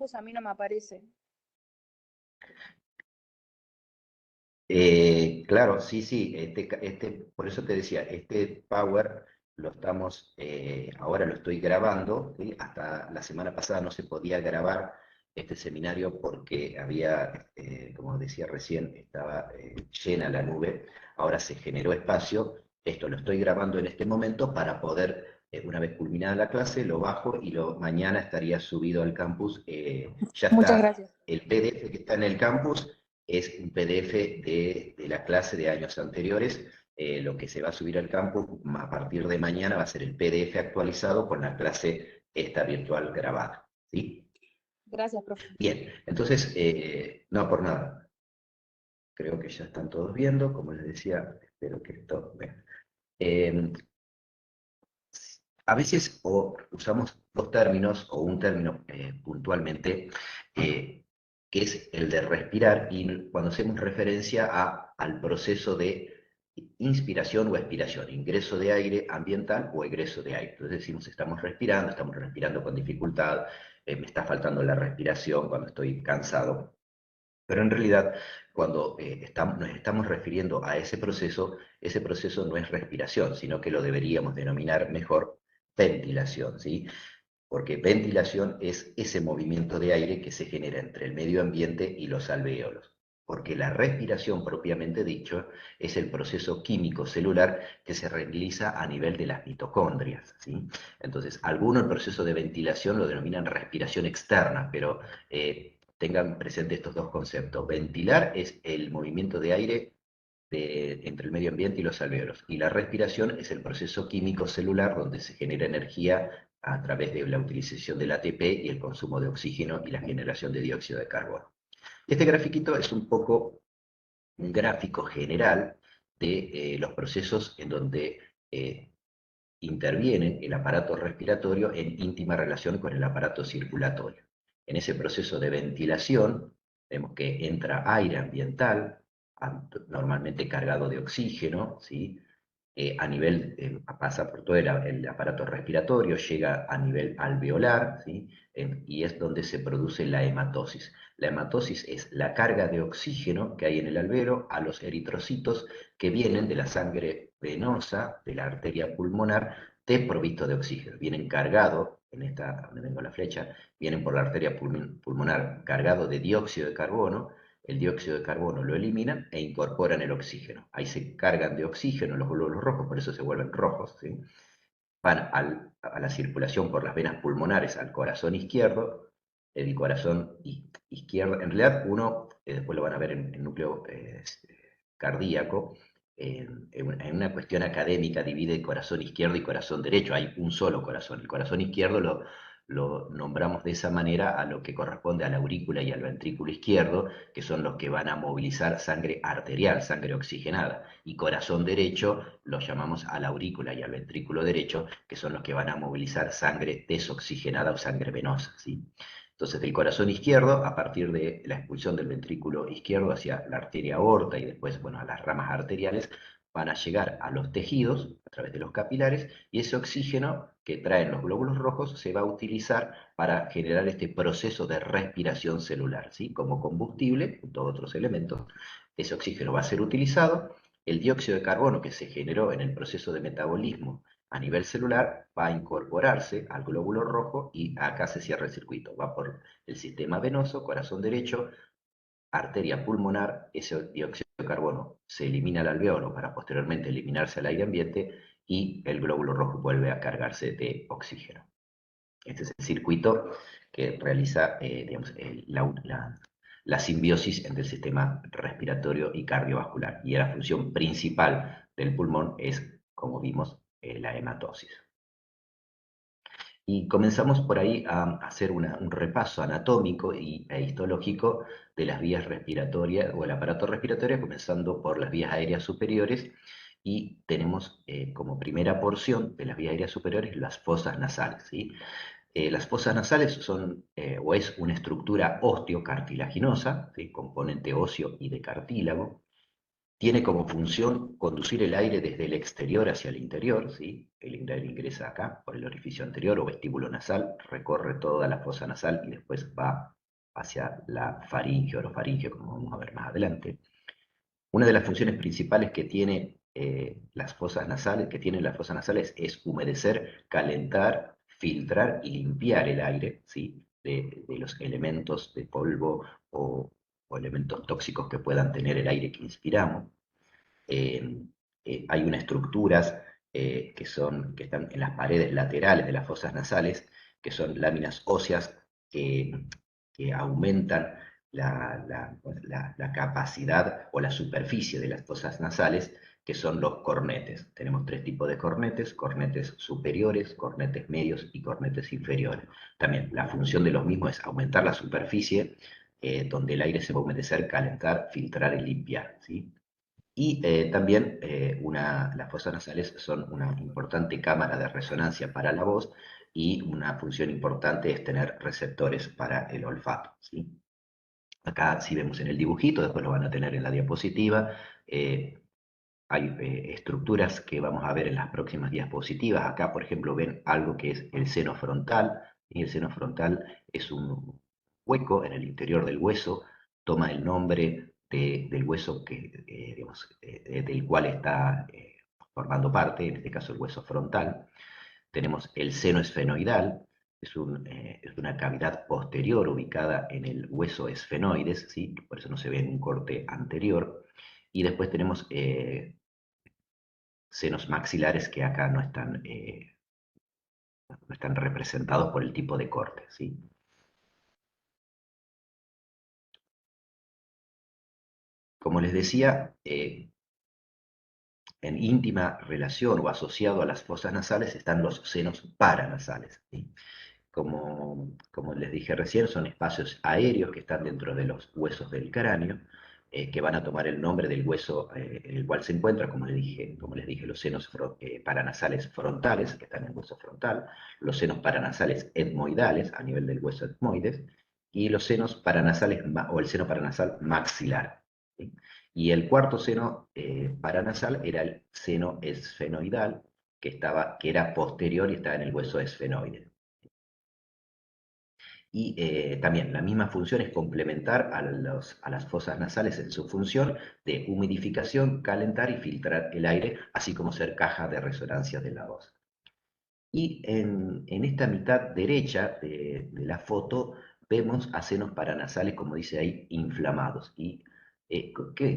campus a mí no me aparece. Claro, sí, sí, por eso te decía, este Power lo estamos, ahora lo estoy grabando, ¿sí? Hasta la semana pasada no se podía grabar este seminario porque había, como decía recién, estaba llena la nube, ahora se generó espacio, esto lo estoy grabando en este momento para poder, una vez culminada la clase, lo bajo y mañana estaría subido al campus, ya Muchas está gracias. el PDF que está en el campus es un PDF de la clase de años anteriores. Lo que se va a subir al campus a partir de mañana va a ser el PDF actualizado con la clase esta virtual grabada. ¿Sí? Gracias, profe. Bien, entonces, no por nada. Creo que ya están todos viendo, como les decía, espero que esto... Bueno. Eh, a veces usamos dos términos o un término puntualmente, que es el de respirar, y cuando hacemos referencia al proceso de inspiración o expiración, ingreso de aire ambiental o egreso de aire. Entonces decimos, estamos respirando con dificultad, me está faltando la respiración cuando estoy cansado. Pero en realidad, cuando nos estamos refiriendo a ese proceso no es respiración, sino que lo deberíamos denominar mejor ventilación, ¿sí? Porque ventilación es ese movimiento de aire que se genera entre el medio ambiente y los alvéolos. Porque la respiración, propiamente dicho, es el proceso químico celular que se realiza a nivel de las mitocondrias, ¿sí? Entonces, algunos el proceso de ventilación lo denominan respiración externa, pero tengan presente estos dos conceptos. Ventilar es el movimiento de aire entre el medio ambiente y los alvéolos. Y la respiración es el proceso químico celular donde se genera energía a través de la utilización del ATP y el consumo de oxígeno y la generación de dióxido de carbono. Este grafiquito es un poco un gráfico general de los procesos en donde interviene el aparato respiratorio en íntima relación con el aparato circulatorio. En ese proceso de ventilación, vemos que entra aire ambiental, normalmente cargado de oxígeno, ¿sí? A nivel, pasa por todo el aparato respiratorio, llega a nivel alveolar, ¿sí? Y es donde se produce la hematosis. La hematosis es la carga de oxígeno que hay en el alveolo a los eritrocitos que vienen de la sangre venosa, de la arteria pulmonar, desprovisto de oxígeno. Vienen cargados, en esta, donde vengo la flecha, vienen por la arteria pulmonar cargado de dióxido de carbono. El dióxido de carbono lo eliminan e incorporan el oxígeno. Ahí se cargan de oxígeno los glóbulos rojos, por eso se vuelven rojos, ¿sí? Van a la circulación por las venas pulmonares al corazón izquierdo. El corazón izquierdo, en realidad uno, después lo van a ver en el núcleo cardíaco, en una cuestión académica divide corazón izquierdo y corazón derecho. Hay un solo corazón. El corazón izquierdo lo nombramos de esa manera a lo que corresponde a la aurícula y al ventrículo izquierdo, que son los que van a movilizar sangre arterial, sangre oxigenada. Y corazón derecho lo llamamos a la aurícula y al ventrículo derecho, que son los que van a movilizar sangre desoxigenada o sangre venosa, ¿sí? Entonces, del corazón izquierdo, a partir de la expulsión del ventrículo izquierdo hacia la arteria aorta y después, bueno, a las ramas arteriales, van a llegar a los tejidos a través de los capilares, y ese oxígeno que traen los glóbulos rojos se va a utilizar para generar este proceso de respiración celular, ¿sí? Como combustible, junto a otros elementos. Ese oxígeno va a ser utilizado. El dióxido de carbono que se generó en el proceso de metabolismo a nivel celular va a incorporarse al glóbulo rojo y acá se cierra el circuito. Va por el sistema venoso, corazón derecho, arteria pulmonar, ese dióxido de carbono se elimina al alveolo para posteriormente eliminarse al aire ambiente y el glóbulo rojo vuelve a cargarse de oxígeno. Este es el circuito que realiza digamos, la simbiosis entre el sistema respiratorio y cardiovascular. Y la función principal del pulmón es, como vimos, la hematosis. Y comenzamos por ahí a hacer un repaso anatómico e histológico de las vías respiratorias o el aparato respiratorio, comenzando por las vías aéreas superiores, y tenemos como primera porción de las vías aéreas superiores las fosas nasales, ¿sí? Las fosas nasales son, o es una estructura osteocartilaginosa, ¿sí? Componente óseo y de cartílago. Tiene como función conducir el aire desde el exterior hacia el interior, ¿sí? El aire ingresa acá por el orificio anterior o vestíbulo nasal, recorre toda la fosa nasal y después va hacia la faringe, orofaringe, como vamos a ver más adelante. Una de las funciones principales que tiene las fosas nasales es humedecer, calentar, filtrar y limpiar el aire, ¿sí? de los elementos de polvo o elementos tóxicos que puedan tener el aire que inspiramos. Eh, Hay unas estructuras que están en las paredes laterales de las fosas nasales, que son láminas óseas que aumentan la capacidad o la superficie de las fosas nasales, que son los cornetes. Tenemos tres tipos de cornetes superiores, cornetes medios y cornetes inferiores. También la función de los mismos es aumentar la superficie donde el aire se va a humedecer, calentar, filtrar y limpiar, ¿sí? Y también las fosas nasales son una importante cámara de resonancia para la voz y una función importante es tener receptores para el olfato, ¿sí? Acá si vemos en el dibujito, después lo van a tener en la diapositiva, hay estructuras que vamos a ver en las próximas diapositivas. Acá, por ejemplo, ven algo que es el seno frontal, y el seno frontal es un hueco en el interior del hueso, toma el nombre del hueso digamos, del cual está formando parte, en este caso el hueso frontal. Tenemos el seno esfenoidal, es una cavidad posterior ubicada en el hueso esfenoides, ¿sí? Por eso no se ve en un corte anterior. Y después tenemos senos maxilares que acá no están representados por el tipo de corte, ¿sí? Como les decía, en íntima relación o asociado a las fosas nasales están los senos paranasales, ¿sí? Como les dije recién, son espacios aéreos que están dentro de los huesos del cráneo, que van a tomar el nombre del hueso en el cual se encuentra, como les dije, los senos paranasales frontales, que están en el hueso frontal, los senos paranasales etmoidales, a nivel del hueso etmoides, y los senos paranasales, o el seno paranasal maxilar, ¿sí? Y el cuarto seno paranasal era el seno esfenoidal, que era posterior y estaba en el hueso esfenoide. Y también la misma función es complementar a las fosas nasales en su función de humidificación, calentar y filtrar el aire, así como ser caja de resonancia de la voz. Y en esta mitad derecha de la foto vemos a senos paranasales, como dice ahí, inflamados. ¿Y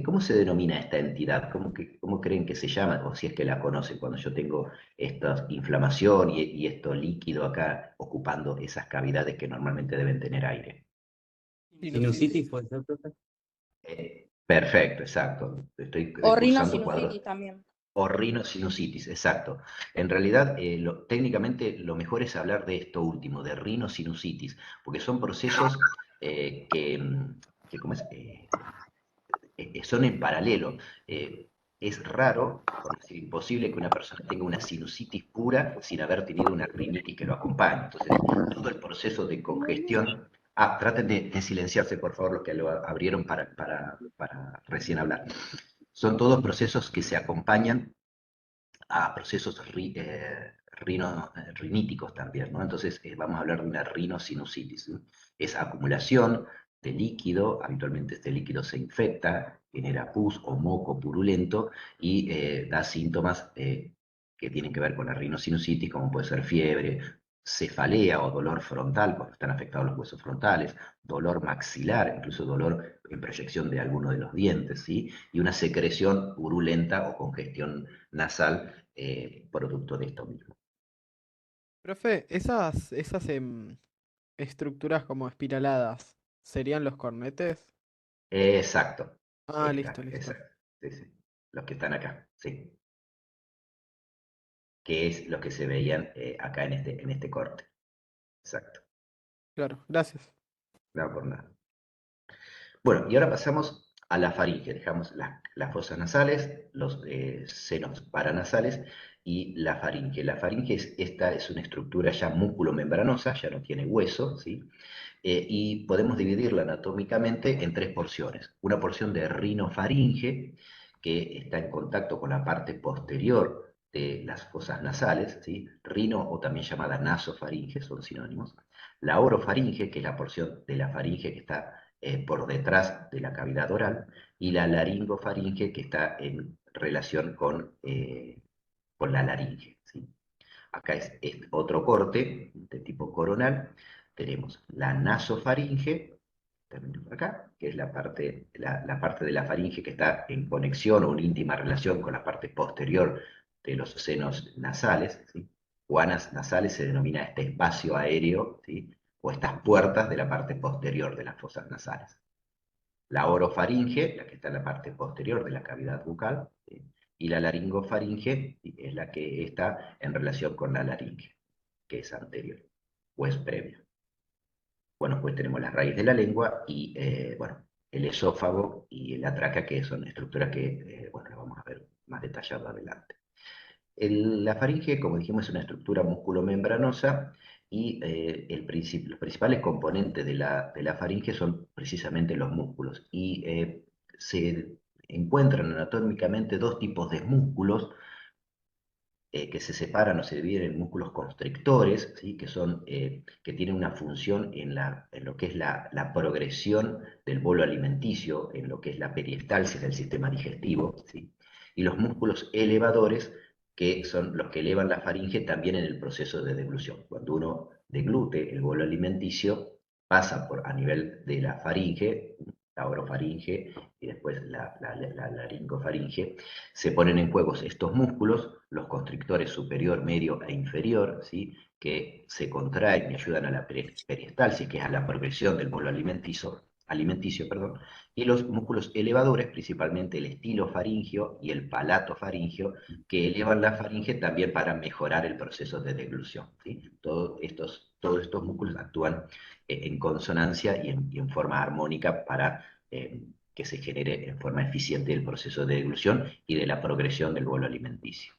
cómo se denomina esta entidad? ¿Cómo creen que se llama? O si es que la conocen, cuando yo tengo esta inflamación y esto líquido acá ocupando esas cavidades que normalmente deben tener aire. Sinusitis, puede ser, profe. Perfecto, exacto. Estoy O cursando cuadros. rinosinusitis también. O rinosinusitis, exacto. En realidad, técnicamente lo mejor es hablar de esto último, de rinosinusitis, porque son procesos ¿cómo es? Son en paralelo. Es raro, por no decir imposible, que una persona tenga una sinusitis pura sin haber tenido una rinitis que lo acompañe. Entonces, todo el proceso de congestión. Traten de silenciarse, por favor, los que lo abrieron para recién hablar. Son todos procesos que se acompañan a procesos riníticos también, ¿no? Entonces vamos a hablar de una rinosinusitis, ¿no? Es acumulación de líquido, habitualmente este líquido se infecta, genera pus o moco purulento y da síntomas que tienen que ver con la rinosinusitis, como puede ser fiebre, cefalea o dolor frontal, cuando están afectados los huesos frontales, dolor maxilar, incluso dolor en proyección de alguno de los dientes, ¿sí? Y una secreción purulenta o congestión nasal producto de esto mismo. Profe, esas estructuras como espiraladas, ¿serían los cornetes? Exacto, Ah, listo, listo. exacto. Sí, sí. Los que están acá, sí. Que es lo que se veían acá en este corte. Exacto. Claro, gracias. No por nada. Bueno, y ahora pasamos a la faringe. Dejamos las fosas nasales, los senos paranasales y la faringe. La faringe esta es una estructura ya músculo-membranosa, ya no tiene hueso, ¿sí? Y podemos dividirla anatómicamente en tres porciones. Una porción de rinofaringe, que está en contacto con la parte posterior de las fosas nasales, ¿sí? Rino o también llamada nasofaringe, son sinónimos. La orofaringe, que es la porción de la faringe que está por detrás de la cavidad oral, y la laringofaringe, que está en relación con la laringe, ¿sí? Acá es otro corte de tipo coronal. Tenemos la nasofaringe, también por acá, que es la parte de la faringe que está en conexión o en íntima relación con la parte posterior de los senos nasales, ¿sí? Guanas nasales se denomina este espacio aéreo, ¿sí? O estas puertas de la parte posterior de las fosas nasales. La orofaringe, la que está en la parte posterior de la cavidad bucal, ¿sí? Y la laringofaringe es la que está en relación con la laringe, que es anterior o es previa. Bueno, pues tenemos la raíz de la lengua y, bueno, el esófago y la tráquea, que son estructuras que, bueno, las vamos a ver más detallado adelante. La faringe, como dijimos, es una estructura musculomembranosa y los principales componentes de la faringe son precisamente los músculos. Y se encuentran anatómicamente dos tipos de músculos que se separan o se dividen en músculos constrictores, ¿sí? Que tienen una función en lo que es la progresión del bolo alimenticio, en lo que es la peristalsis del sistema digestivo, ¿sí? Y los músculos elevadores, que son los que elevan la faringe también en el proceso de deglución. Cuando uno deglute el bolo alimenticio, pasa a nivel de la faringe, la orofaringe y después la laringofaringe, se ponen en juego estos músculos, los constrictores superior, medio e inferior, ¿sí? Que se contraen y ayudan a la peristalsis, que es a la progresión del bolo alimenticio, perdón, y los músculos elevadores, principalmente el estilofaringio y el palatofaringio, que elevan la faringe también para mejorar el proceso de deglución, ¿sí? Todos estos músculos actúan en consonancia y en forma armónica para que se genere en forma eficiente el proceso de deglución y de la progresión del bolo alimenticio.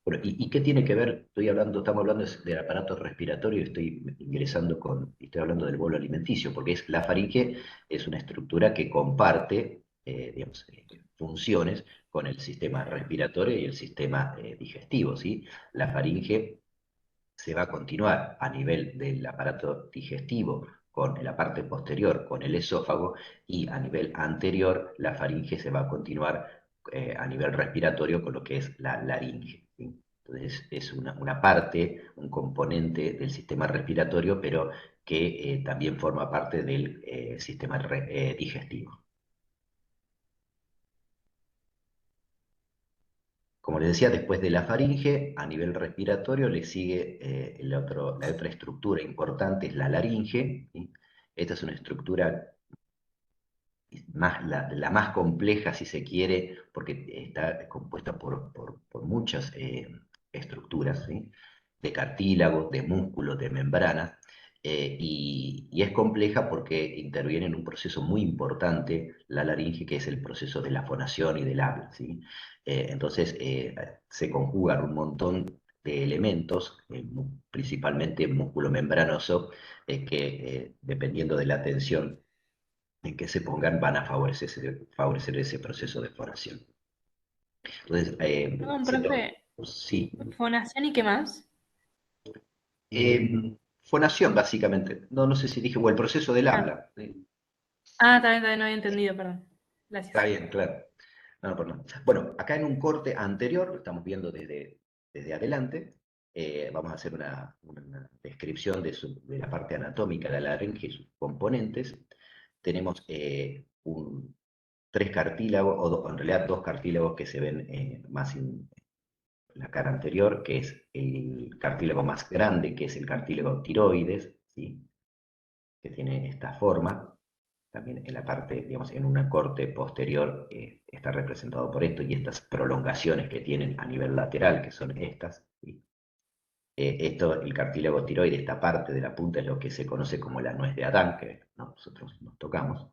Bueno, ¿y qué tiene que ver? Estamos hablando del aparato respiratorio y estoy hablando del bolo alimenticio, porque la faringe es una estructura que comparte, digamos, funciones con el sistema respiratorio y el sistema digestivo, ¿sí? La faringe se va a continuar a nivel del aparato digestivo con la parte posterior, con el esófago, y a nivel anterior la faringe se va a continuar a nivel respiratorio con lo que es la laringe, ¿sí? Entonces es una parte, un componente del sistema respiratorio, pero que también forma parte del sistema digestivo. Como les decía, después de la faringe, a nivel respiratorio le sigue la otra estructura importante, es la laringe, ¿sí? Esta es una estructura la más compleja, si se quiere, porque está compuesta por muchas estructuras, ¿sí? De cartílagos, de músculos, de membranas, y es compleja porque interviene en un proceso muy importante la laringe, que es el proceso de la fonación y del habla, ¿sí? Entonces se conjugan un montón de elementos, principalmente músculo membranoso, que dependiendo de la tensión en que se pongan van a favorecer ese proceso de fonación. Entonces, Perdón, profe, sí. ¿fonación y qué más? Fonación, básicamente. No sé si dije, o el proceso del Ah, habla. ¿Sí? también no había entendido, perdón. Está Gracias. bien, claro. No, perdón. Bueno, acá en un corte anterior, lo estamos viendo desde adelante, vamos a hacer una descripción de la parte anatómica de la laringe y sus componentes. Tenemos tres cartílagos, en realidad dos cartílagos que se ven más en la cara anterior, que es el cartílago más grande, que es el cartílago tiroides, ¿sí? Que tiene esta forma. También en la parte, digamos, en una corte posterior está representado por esto y estas prolongaciones que tienen a nivel lateral, que son estas, ¿sí? El cartílago tiroides, esta parte de la punta es lo que se conoce como la nuez de Adán, que nosotros nos tocamos.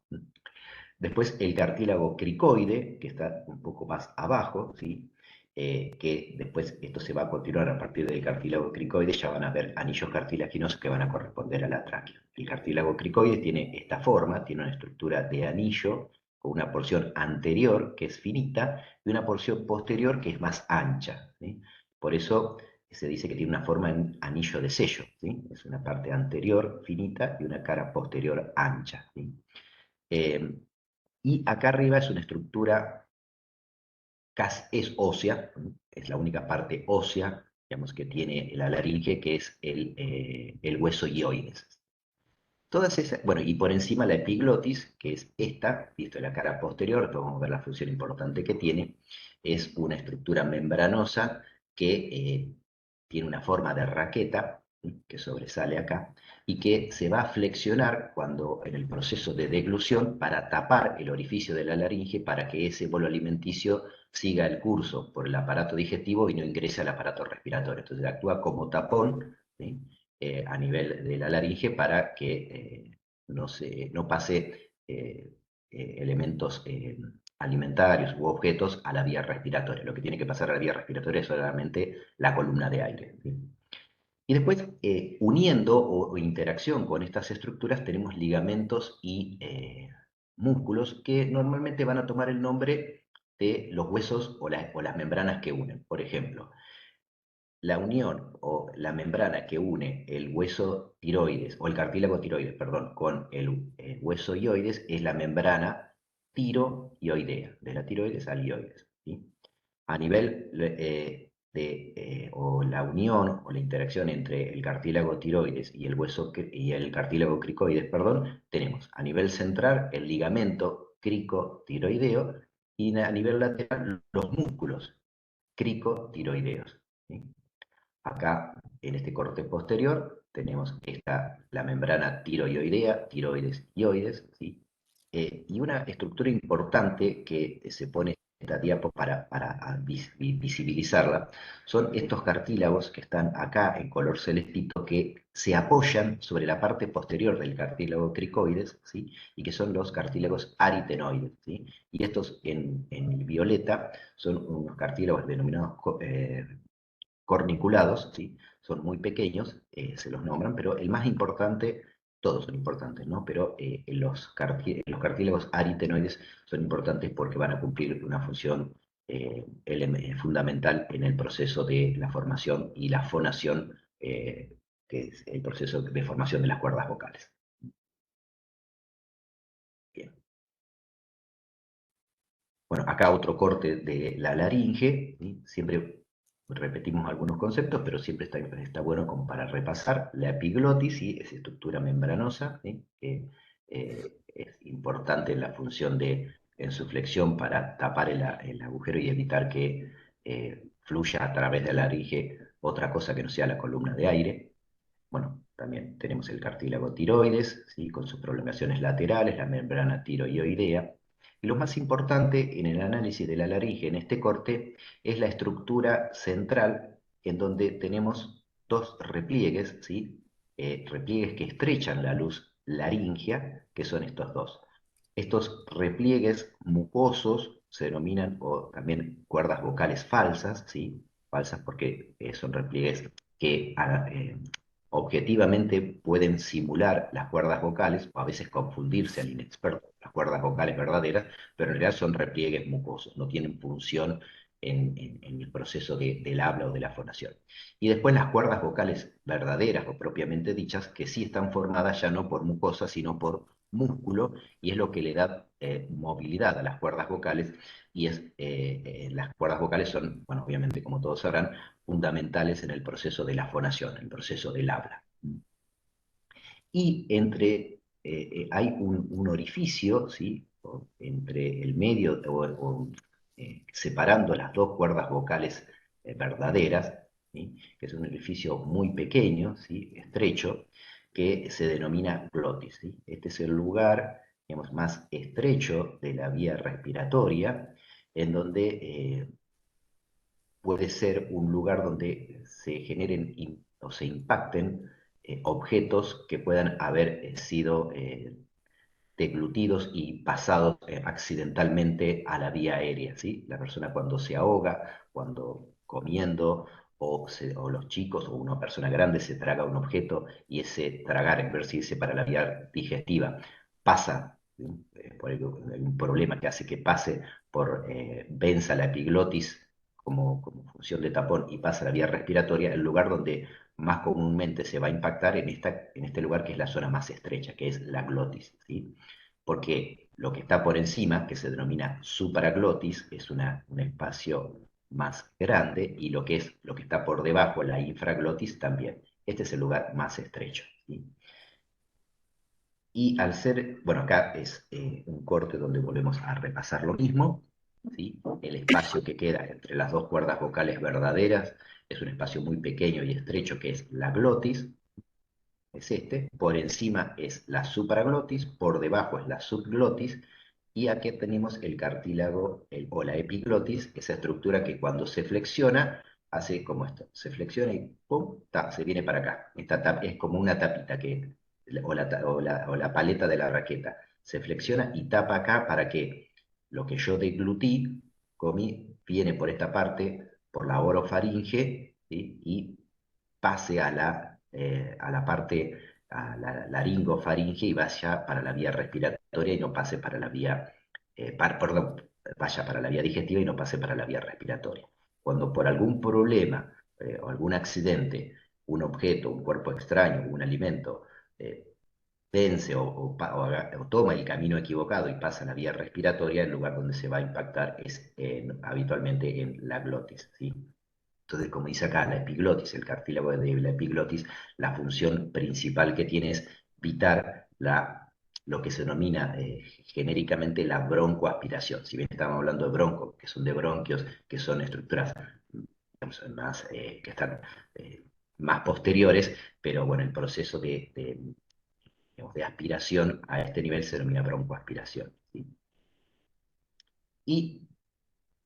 Después el cartílago cricoide, que está un poco más abajo, ¿sí? Que después esto se va a continuar a partir del cartílago cricoide, ya van a ver anillos cartilaginosos que van a corresponder a la tráquea. El cartílago cricoide tiene esta forma, tiene una estructura de anillo, con una porción anterior que es finita y una porción posterior que es más ancha, ¿sí? Por eso se dice que tiene una forma en anillo de sello, ¿sí? Es una parte anterior finita y una cara posterior ancha, ¿sí? Y acá arriba es una estructura, es ósea, es la única parte ósea, digamos, que tiene la laringe, que es el hueso hioides. Todas esas, bueno, y por encima la epiglotis, que es esta, visto en la cara posterior, después vamos a ver la función importante que tiene, es una estructura membranosa que tiene una forma de raqueta, ¿sí? Que sobresale acá, y que se va a flexionar cuando en el proceso de deglución para tapar el orificio de la laringe para que ese bolo alimenticio siga el curso por el aparato digestivo y no ingrese al aparato respiratorio. Entonces actúa como tapón, ¿sí? A nivel de la laringe para que no pase elementos alimentarios u objetos a la vía respiratoria. Lo que tiene que pasar a la vía respiratoria es solamente la columna de aire, ¿sí? Y después, uniendo o interacción con estas estructuras, tenemos ligamentos y músculos que normalmente van a tomar el nombre de los huesos o las membranas que unen. Por ejemplo, la unión o la membrana que une el hueso tiroides, o el cartílago tiroides, perdón, con el hueso ioides es la membrana tiroioidea, de la tiroides al ioides, ¿sí? A nivel o la unión o la interacción entre el cartílago tiroides y el y el cartílago cricoides, perdón, tenemos a nivel central el ligamento cricotiroideo y a nivel lateral los músculos cricotiroideos, ¿sí? Acá, en este corte posterior, tenemos la membrana tiroioidea, tiroides, ioides, ¿sí? Y una estructura importante que se pone en esta diapo para visibilizarla, son estos cartílagos que están acá en color celestito, que se apoyan sobre la parte posterior del cartílago cricoides, ¿sí? Y que son los cartílagos aritenoides, ¿sí? Y estos en violeta son unos cartílagos denominados corniculados, ¿sí? Son muy pequeños, se los nombran, pero el más importante, todos son importantes, ¿no? Pero los cartílagos aritenoides son importantes porque van a cumplir una función fundamental en el proceso de la formación y la fonación, que es el proceso de formación de las cuerdas vocales. Bien. Bueno, acá otro corte de la laringe, ¿sí? Siempre repetimos algunos conceptos, pero siempre está bueno como para repasar. La epiglotis, ¿sí? Es estructura membranosa, ¿sí? Que es importante en la función en su flexión para tapar el agujero y evitar que fluya a través de la laringe otra cosa que no sea la columna de aire. Bueno, también tenemos el cartílago tiroides, ¿sí? Con sus prolongaciones laterales, la membrana tiroioidea. Y lo más importante en el análisis de la laringe en este corte es la estructura central, en donde tenemos dos repliegues, ¿sí? Repliegues que estrechan la luz laringea, que son estos dos. Estos repliegues mucosos se denominan, o también cuerdas vocales falsas, ¿sí? Falsas porque son repliegues que objetivamente pueden simular las cuerdas vocales, o a veces confundirse al inexperto con las cuerdas vocales verdaderas, pero en realidad son repliegues mucosos, no tienen función en el proceso del habla o de la fonación. Y después las cuerdas vocales verdaderas o propiamente dichas, que sí están formadas ya no por mucosa, sino por músculo, y es lo que le da movilidad a las cuerdas vocales, y las cuerdas vocales son, bueno, obviamente como todos sabrán, fundamentales en el proceso de la fonación, en el proceso del habla. Y hay un orificio, ¿sí? Entre el medio, separando las dos cuerdas vocales verdaderas, ¿sí? Que es un orificio muy pequeño, ¿sí? Estrecho, que se denomina glotis, ¿sí? Este es el lugar, digamos, más estrecho de la vía respiratoria, en donde puede ser un lugar donde se generen o se impacten objetos que puedan haber sido deglutidos y pasados accidentalmente a la vía aérea, ¿sí? La persona cuando se ahoga, cuando comiendo, o los chicos o una persona grande se traga un objeto y ese tragar, en vez de irse para la vía digestiva, pasa ¿sí? Por un problema que hace que pase venza la epiglotis como función de tapón y pasa a la vía respiratoria, el lugar donde más comúnmente se va a impactar en este lugar que es la zona más estrecha, que es la glotis, ¿sí? Porque lo que está por encima, que se denomina supraglotis, es un espacio más grande, y lo que está por debajo, la infraglotis, también. Este es el lugar más estrecho, ¿sí? Y al ser, bueno, acá es un corte donde volvemos a repasar lo mismo, ¿sí? El espacio que queda entre las dos cuerdas vocales verdaderas es un espacio muy pequeño y estrecho, que es la glotis, es este, por encima es la supraglotis, por debajo es la subglotis, y aquí tenemos el cartílago o la epiglotis, esa estructura que cuando se flexiona hace como esto, se flexiona y ¡pum! Se viene para acá. Es como una tapita o la paleta de la raqueta. Se flexiona y tapa acá para que lo que yo deglutí, comí, viene por esta parte, por la orofaringe, ¿sí? Y pase a la parte, a la laringofaringe, y vaya para la vía respiratoria y no pase para la vía, perdón, vaya para la vía digestiva y no pase para la vía respiratoria. Cuando por algún problema o algún accidente, un objeto, un cuerpo extraño, un alimento, vence o toma el camino equivocado y pasa a la vía respiratoria, el lugar donde se va a impactar es habitualmente en la glotis, ¿sí? Entonces, como dice acá, la epiglotis, el cartílago de la epiglotis, la función principal que tiene es evitar lo que se denomina genéricamente la broncoaspiración. Si bien estamos hablando de bronco, que son de bronquios, que son estructuras, digamos, que están más posteriores, pero bueno, el proceso digamos, de aspiración a este nivel se denomina broncoaspiración, ¿sí? Y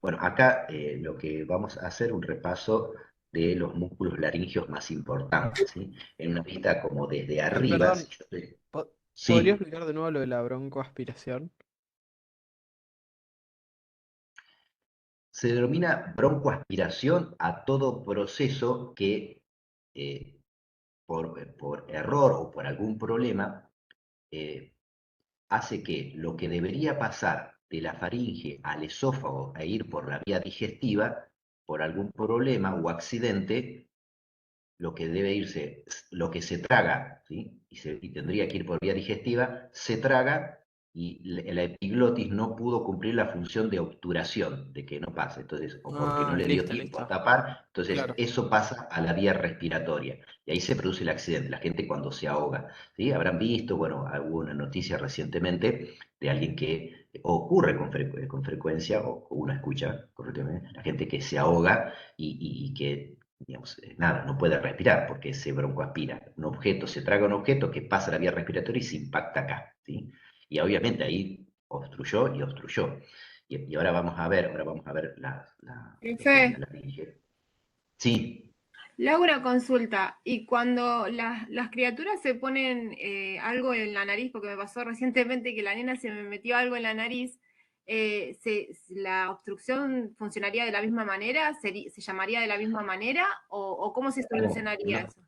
bueno, acá lo que vamos a hacer un repaso de los músculos laringeos más importantes, ¿sí? En una vista como desde arriba. Perdón, ¿podría Sí, explicar de nuevo lo de la broncoaspiración? se denomina broncoaspiración a todo proceso que eh, por error o por algún problema eh, hace que lo que debería pasar de la faringe al esófago e ir por la vía digestiva, por algún problema o accidente, lo que debe irse, lo que se traga, ¿sí? Y tendría que ir por vía digestiva, se traga, y la epiglotis no pudo cumplir la función de obturación, de que no pase, entonces, o porque no Ah, le dio listo, tiempo a listo. tapar, entonces Claro. eso pasa a la vía respiratoria, y ahí se produce el accidente, la gente cuando se ahoga, ¿sí? Habrán visto, bueno, hubo una noticia recientemente de alguien que ocurre con frecuencia, o uno escucha correctamente, la gente que se ahoga y que, digamos, nada, no puede respirar porque se broncoaspira. Un objeto, se traga un objeto que pasa la vía respiratoria y se impacta acá, ¿sí? Y obviamente ahí obstruyó y obstruyó. Y ahora vamos a ver lo que es la Profe, laringe. Sí, le hago una consulta. Y cuando las criaturas se ponen algo en la nariz, porque me pasó recientemente que la nena se me metió algo en la nariz, ¿la obstrucción funcionaría de la misma manera? ¿Se llamaría de la misma manera? ¿O cómo se no, solucionaría no. eso?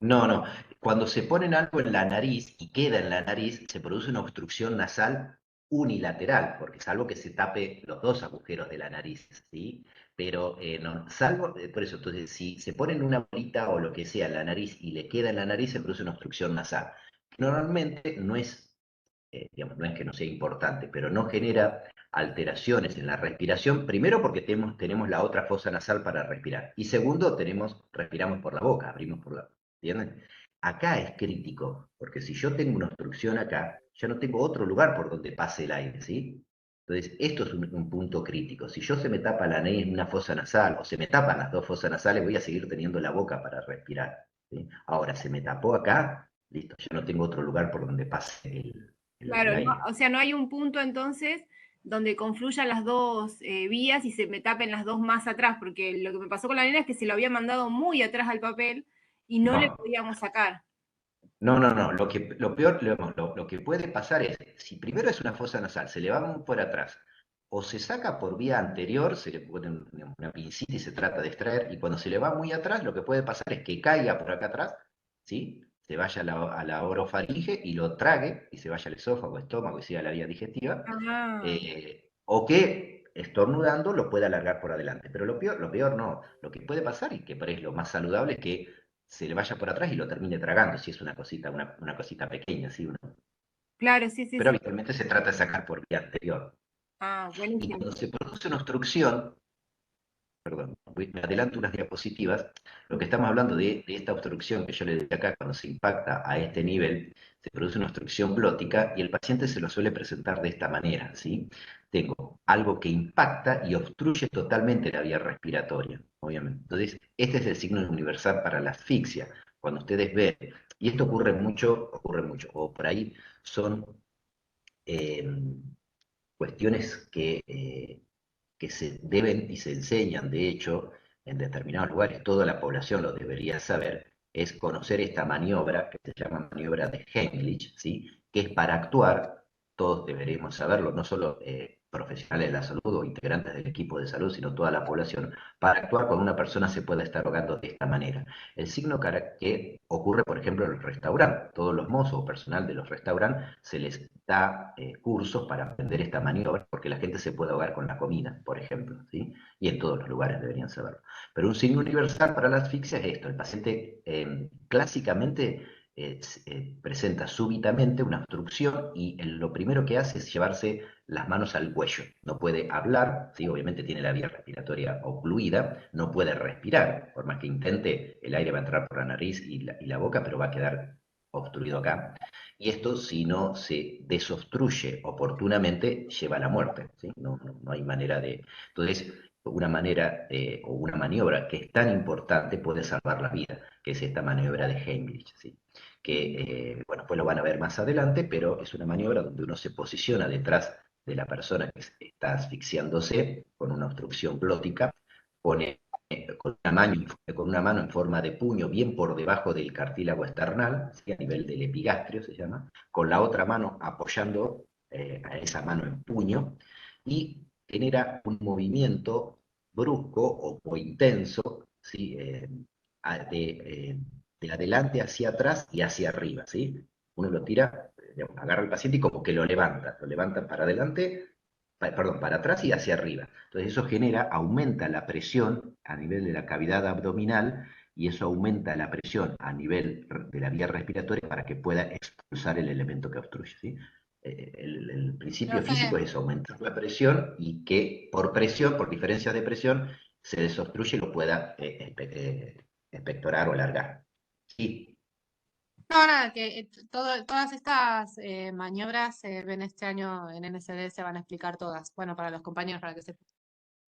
No, no. Cuando se ponen algo en la nariz y queda en la nariz, se produce una obstrucción nasal unilateral, porque salvo que se tape los dos agujeros de la nariz, ¿sí? Pero no, salvo, por eso, entonces, si se ponen una bolita o lo que sea en la nariz y le queda en la nariz, se produce una obstrucción nasal. Normalmente no es, digamos, no es que no sea importante, pero no genera alteraciones en la respiración, primero porque tenemos la otra fosa nasal para respirar, y segundo, respiramos por la boca, abrimos por la... ¿Entienden? Acá es crítico, porque si yo tengo una obstrucción acá, ya no tengo otro lugar por donde pase el aire, ¿sí? Entonces, esto es un punto crítico. Si yo se me tapa la nariz en una fosa nasal, o se me tapan las dos fosas nasales, voy a seguir teniendo la boca para respirar, ¿sí? Ahora, se me tapó acá, listo, ya no tengo otro lugar por donde pase el Claro, no, aire. o sea, no hay un punto entonces donde confluyan las dos vías y se me tapen las dos más atrás, porque lo que me pasó con la nena es que se lo había mandado muy atrás al papel y no le No, podíamos sacar. no, no, no. Lo peor, lo que puede pasar es, si primero es una fosa nasal, se le va muy por atrás, o se saca por vía anterior, se le pone una pincita y se trata de extraer, y cuando se le va muy atrás, lo que puede pasar es que caiga por acá atrás, ¿sí? se vaya a la orofaringe y lo trague, y se vaya al esófago, estómago, y siga la vía digestiva, Ah, o que estornudando lo pueda alargar por adelante. Pero lo peor no, lo que puede pasar, y que por ahí es lo más saludable, es que se le vaya por atrás y lo termine tragando, si es una cosita, una cosita pequeña, ¿sí? claro, sí, sí, Pero sí. habitualmente se trata de sacar por vía anterior. Ah, Y buenísimo. cuando se produce una obstrucción, perdón, me adelanto unas diapositivas, lo que estamos hablando de esta obstrucción que yo le decía acá, cuando se impacta a este nivel, se produce una obstrucción glótica y el paciente se lo suele presentar de esta manera, ¿sí? Tengo algo que impacta y obstruye totalmente la vía respiratoria, obviamente. Entonces, este es el signo universal para la asfixia. Cuando ustedes ven, y esto ocurre mucho, o por ahí son eh, cuestiones que se deben y se enseñan, de hecho, en determinados lugares, toda la población lo debería saber, es conocer esta maniobra que se llama maniobra de Heimlich, ¿sí? Que es para actuar, todos deberíamos saberlo, no solo profesionales de la salud o integrantes del equipo de salud, sino toda la población, para actuar cuando una persona se pueda estar ahogando de esta manera. El signo que ocurre, por ejemplo, en el restaurante, todos los mozos o personal de los restaurantes se les da cursos para aprender esta maniobra, porque la gente se puede ahogar con la comida, por ejemplo, ¿sí? Y en todos los lugares deberían saberlo. Pero un signo universal para la asfixia es esto, el paciente clásicamente presenta súbitamente una obstrucción y lo primero que hace es llevarse las manos al cuello. No puede hablar, ¿sí? Obviamente tiene la vía respiratoria ocluida, no puede respirar, por más que intente, el aire va a entrar por la nariz y la boca, pero va a quedar obstruido acá. Y esto, si no se desobstruye oportunamente, lleva a la muerte, ¿sí? No hay manera de... Entonces, una manera o una maniobra que es tan importante puede salvar la vida, que es esta maniobra de Heimlich, ¿sí? Que, bueno, pues lo van a ver más adelante, pero es una maniobra donde uno se posiciona detrás de la persona que está asfixiándose con una obstrucción glótica, pone con una mano en forma de puño bien por debajo del cartílago esternal, ¿sí? A nivel del epigastrio se llama, con la otra mano apoyando a esa mano en puño y genera un movimiento brusco o intenso, ¿sí? De adelante hacia atrás y hacia arriba, ¿sí? Uno lo tira, digamos, agarra al paciente y como que lo levanta para adelante, perdón, para atrás y hacia arriba. Entonces eso aumenta la presión a nivel de la cavidad abdominal y eso aumenta la presión a nivel de la vía respiratoria para que pueda expulsar el elemento que obstruye, ¿sí? El principio Profe, físico es aumentar la presión y que por presión, por diferencias de presión, se desobstruye y lo pueda expectorar o alargar. Sí. no, nada, que todas estas maniobras se ven este año en NSD, se van a explicar todas. Bueno, para los compañeros, para que sepan.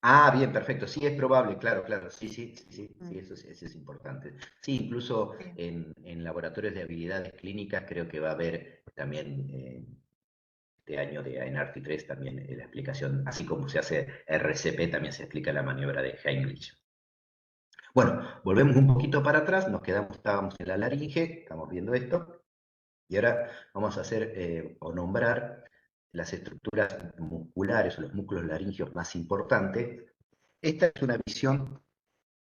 Ah, bien, perfecto. Sí, es probable, claro, claro. Sí, sí, sí, sí, Mm, sí, eso es importante. Sí, incluso sí. en laboratorios de habilidades clínicas creo que va a haber también este año en ARTI3 también la explicación, así como se hace RCP, también se explica la maniobra de Heimlich. Bueno, volvemos un poquito para atrás, estábamos en la laringe, estamos viendo esto, y ahora vamos a hacer o nombrar las estructuras musculares o los músculos laringeos más importantes. Esta es una visión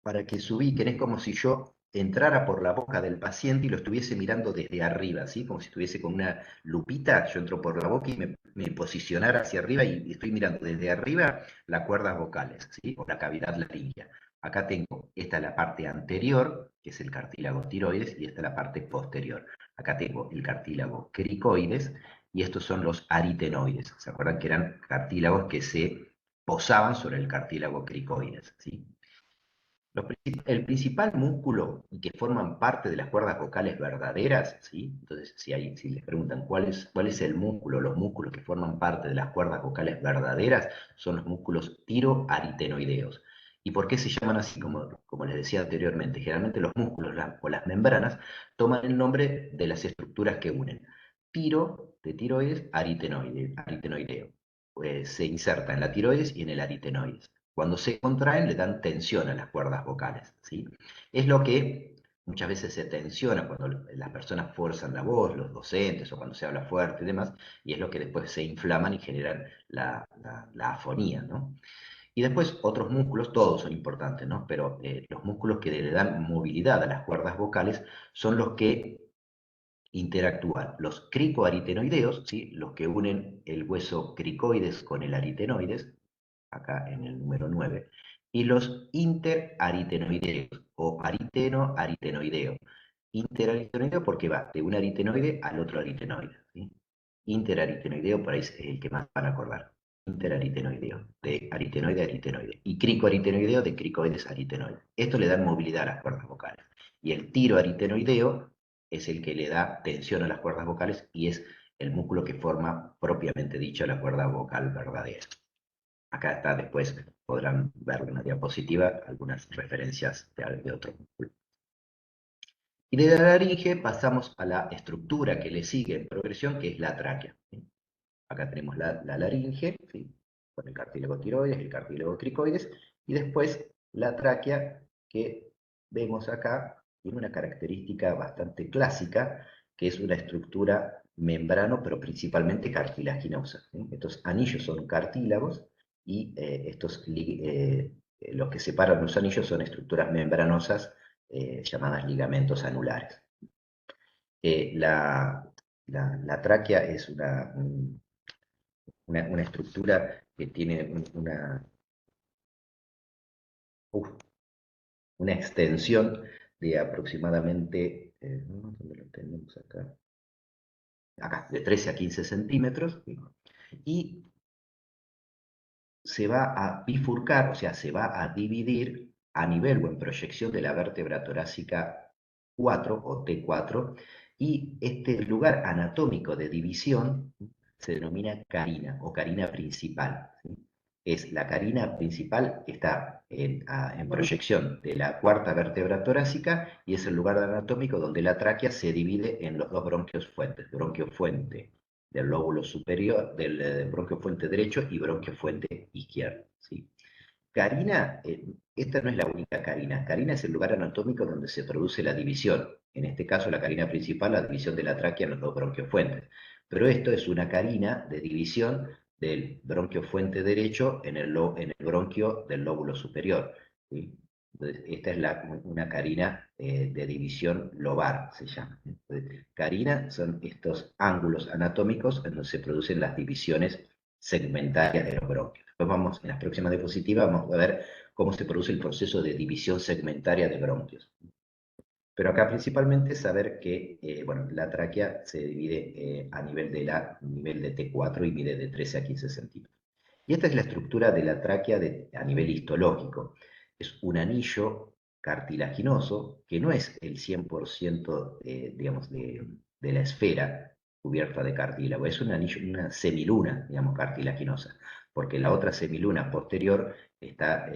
para que se ubiquen, es como si yo entrara por la boca del paciente y lo estuviese mirando desde arriba, ¿sí? Como si estuviese con una lupita, yo entro por la boca y me posicionara hacia arriba y estoy mirando desde arriba las cuerdas vocales, ¿sí? O la cavidad laríngea. Acá tengo, esta es la parte anterior, que es el cartílago tiroides, y esta es la parte posterior. Acá tengo el cartílago cricoides, y estos son los aritenoides. ¿Se acuerdan que eran cartílagos que se posaban sobre el cartílago cricoides, ¿sí? El principal músculo y que forman parte de las cuerdas vocales verdaderas, ¿sí? Entonces, si les preguntan cuál es el músculo, los músculos que forman parte de las cuerdas vocales verdaderas, son los músculos tiroaritenoideos. ¿Y por qué se llaman así? Como les decía anteriormente, generalmente los músculos o las membranas toman el nombre de las estructuras que unen. Tiro, de tiroides, aritenoideo. Pues, se inserta en la tiroides y en el aritenoides. Cuando se contraen le dan tensión a las cuerdas vocales, ¿sí? Es lo que muchas veces se tensiona cuando las personas fuerzan la voz, los docentes, o cuando se habla fuerte y demás, y es lo que después se inflaman y generan la afonía, ¿no? Y después otros músculos, todos son importantes, ¿no? Pero los músculos que le dan movilidad a las cuerdas vocales son los que interactúan los cricoaritenoideos, ¿sí? Los que unen el hueso cricoides con el aritenoides, acá en el número 9, y los interaritenoideos, o ariteno-aritenoideo. Interaritenoideo porque va de un aritenoide al otro aritenoide, ¿sí? Interaritenoideo, por ahí es el que más van a acordar. Interaritenoideo, de aritenoide a aritenoide. Y cricoaritenoideo, de cricoides a aritenoide. Esto le da movilidad a las cuerdas vocales. Y el tiroaritenoideo es el que le da tensión a las cuerdas vocales y es el músculo que forma propiamente dicho la cuerda vocal verdadera. Acá está, después podrán ver en la diapositiva algunas referencias de otro músculo. Y de la laringe pasamos a la estructura que le sigue en progresión, que es la tráquea, ¿sí? Acá tenemos la laringe, ¿sí? Con el cartílago tiroides, el cartílago cricoides, y después la tráquea que vemos acá tiene una característica bastante clásica, que es una estructura membrano, pero principalmente cartilaginosa, ¿sí? Estos anillos son cartílagos y los que separan los anillos son estructuras membranosas llamadas ligamentos anulares. La tráquea es una estructura que tiene una extensión de aproximadamente, ¿dónde lo tenemos acá? Acá, de 13 a 15 centímetros, y se va a bifurcar, o sea, se va a dividir a nivel o en proyección de la vértebra torácica 4 o T4, y este lugar anatómico de división se denomina carina o carina principal, ¿sí? Es la carina principal que está en proyección de la cuarta vértebra torácica y es el lugar anatómico donde la tráquea se divide en los dos bronquios fuentes, bronquio fuente del lóbulo superior, del bronquio fuente derecho y bronquio fuente izquierdo, ¿sí? Carina, esta no es la única carina. Carina es el lugar anatómico donde se produce la división. En este caso, la carina principal, la división de la tráquea en los dos bronquios fuentes. Pero esto es una carina de división del bronquio fuente derecho en el bronquio del lóbulo superior, ¿sí? Entonces, esta es una carina de división lobar, se llama. Entonces, carina son estos ángulos anatómicos en donde se producen las divisiones segmentarias de los bronquios. Después vamos, en las próximas diapositivas, vamos a ver cómo se produce el proceso de división segmentaria de bronquios. Pero acá principalmente saber que bueno, la tráquea se divide a nivel de T4 y mide de 13 a 15 centímetros. Y esta es la estructura de la tráquea a nivel histológico. Es un anillo cartilaginoso que no es el 100% digamos, de la esfera cubierta de cartílago, es un anillo, una semiluna, digamos, cartilaginosa, porque la otra semiluna posterior está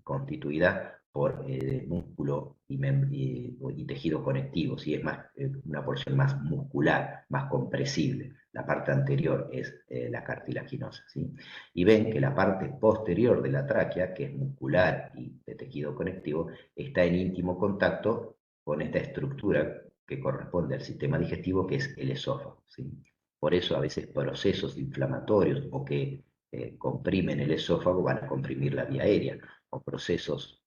constituida por músculo y tejido conectivo, ¿sí? Es más, una porción más muscular, más compresible. La parte anterior es la cartilaginosa, ¿sí? Y ven que la parte posterior de la tráquea, que es muscular y de tejido conectivo, está en íntimo contacto con esta estructura que corresponde al sistema digestivo, que es el esófago, ¿sí? Por eso a veces procesos inflamatorios o que comprimen el esófago van a comprimir la vía aérea, o procesos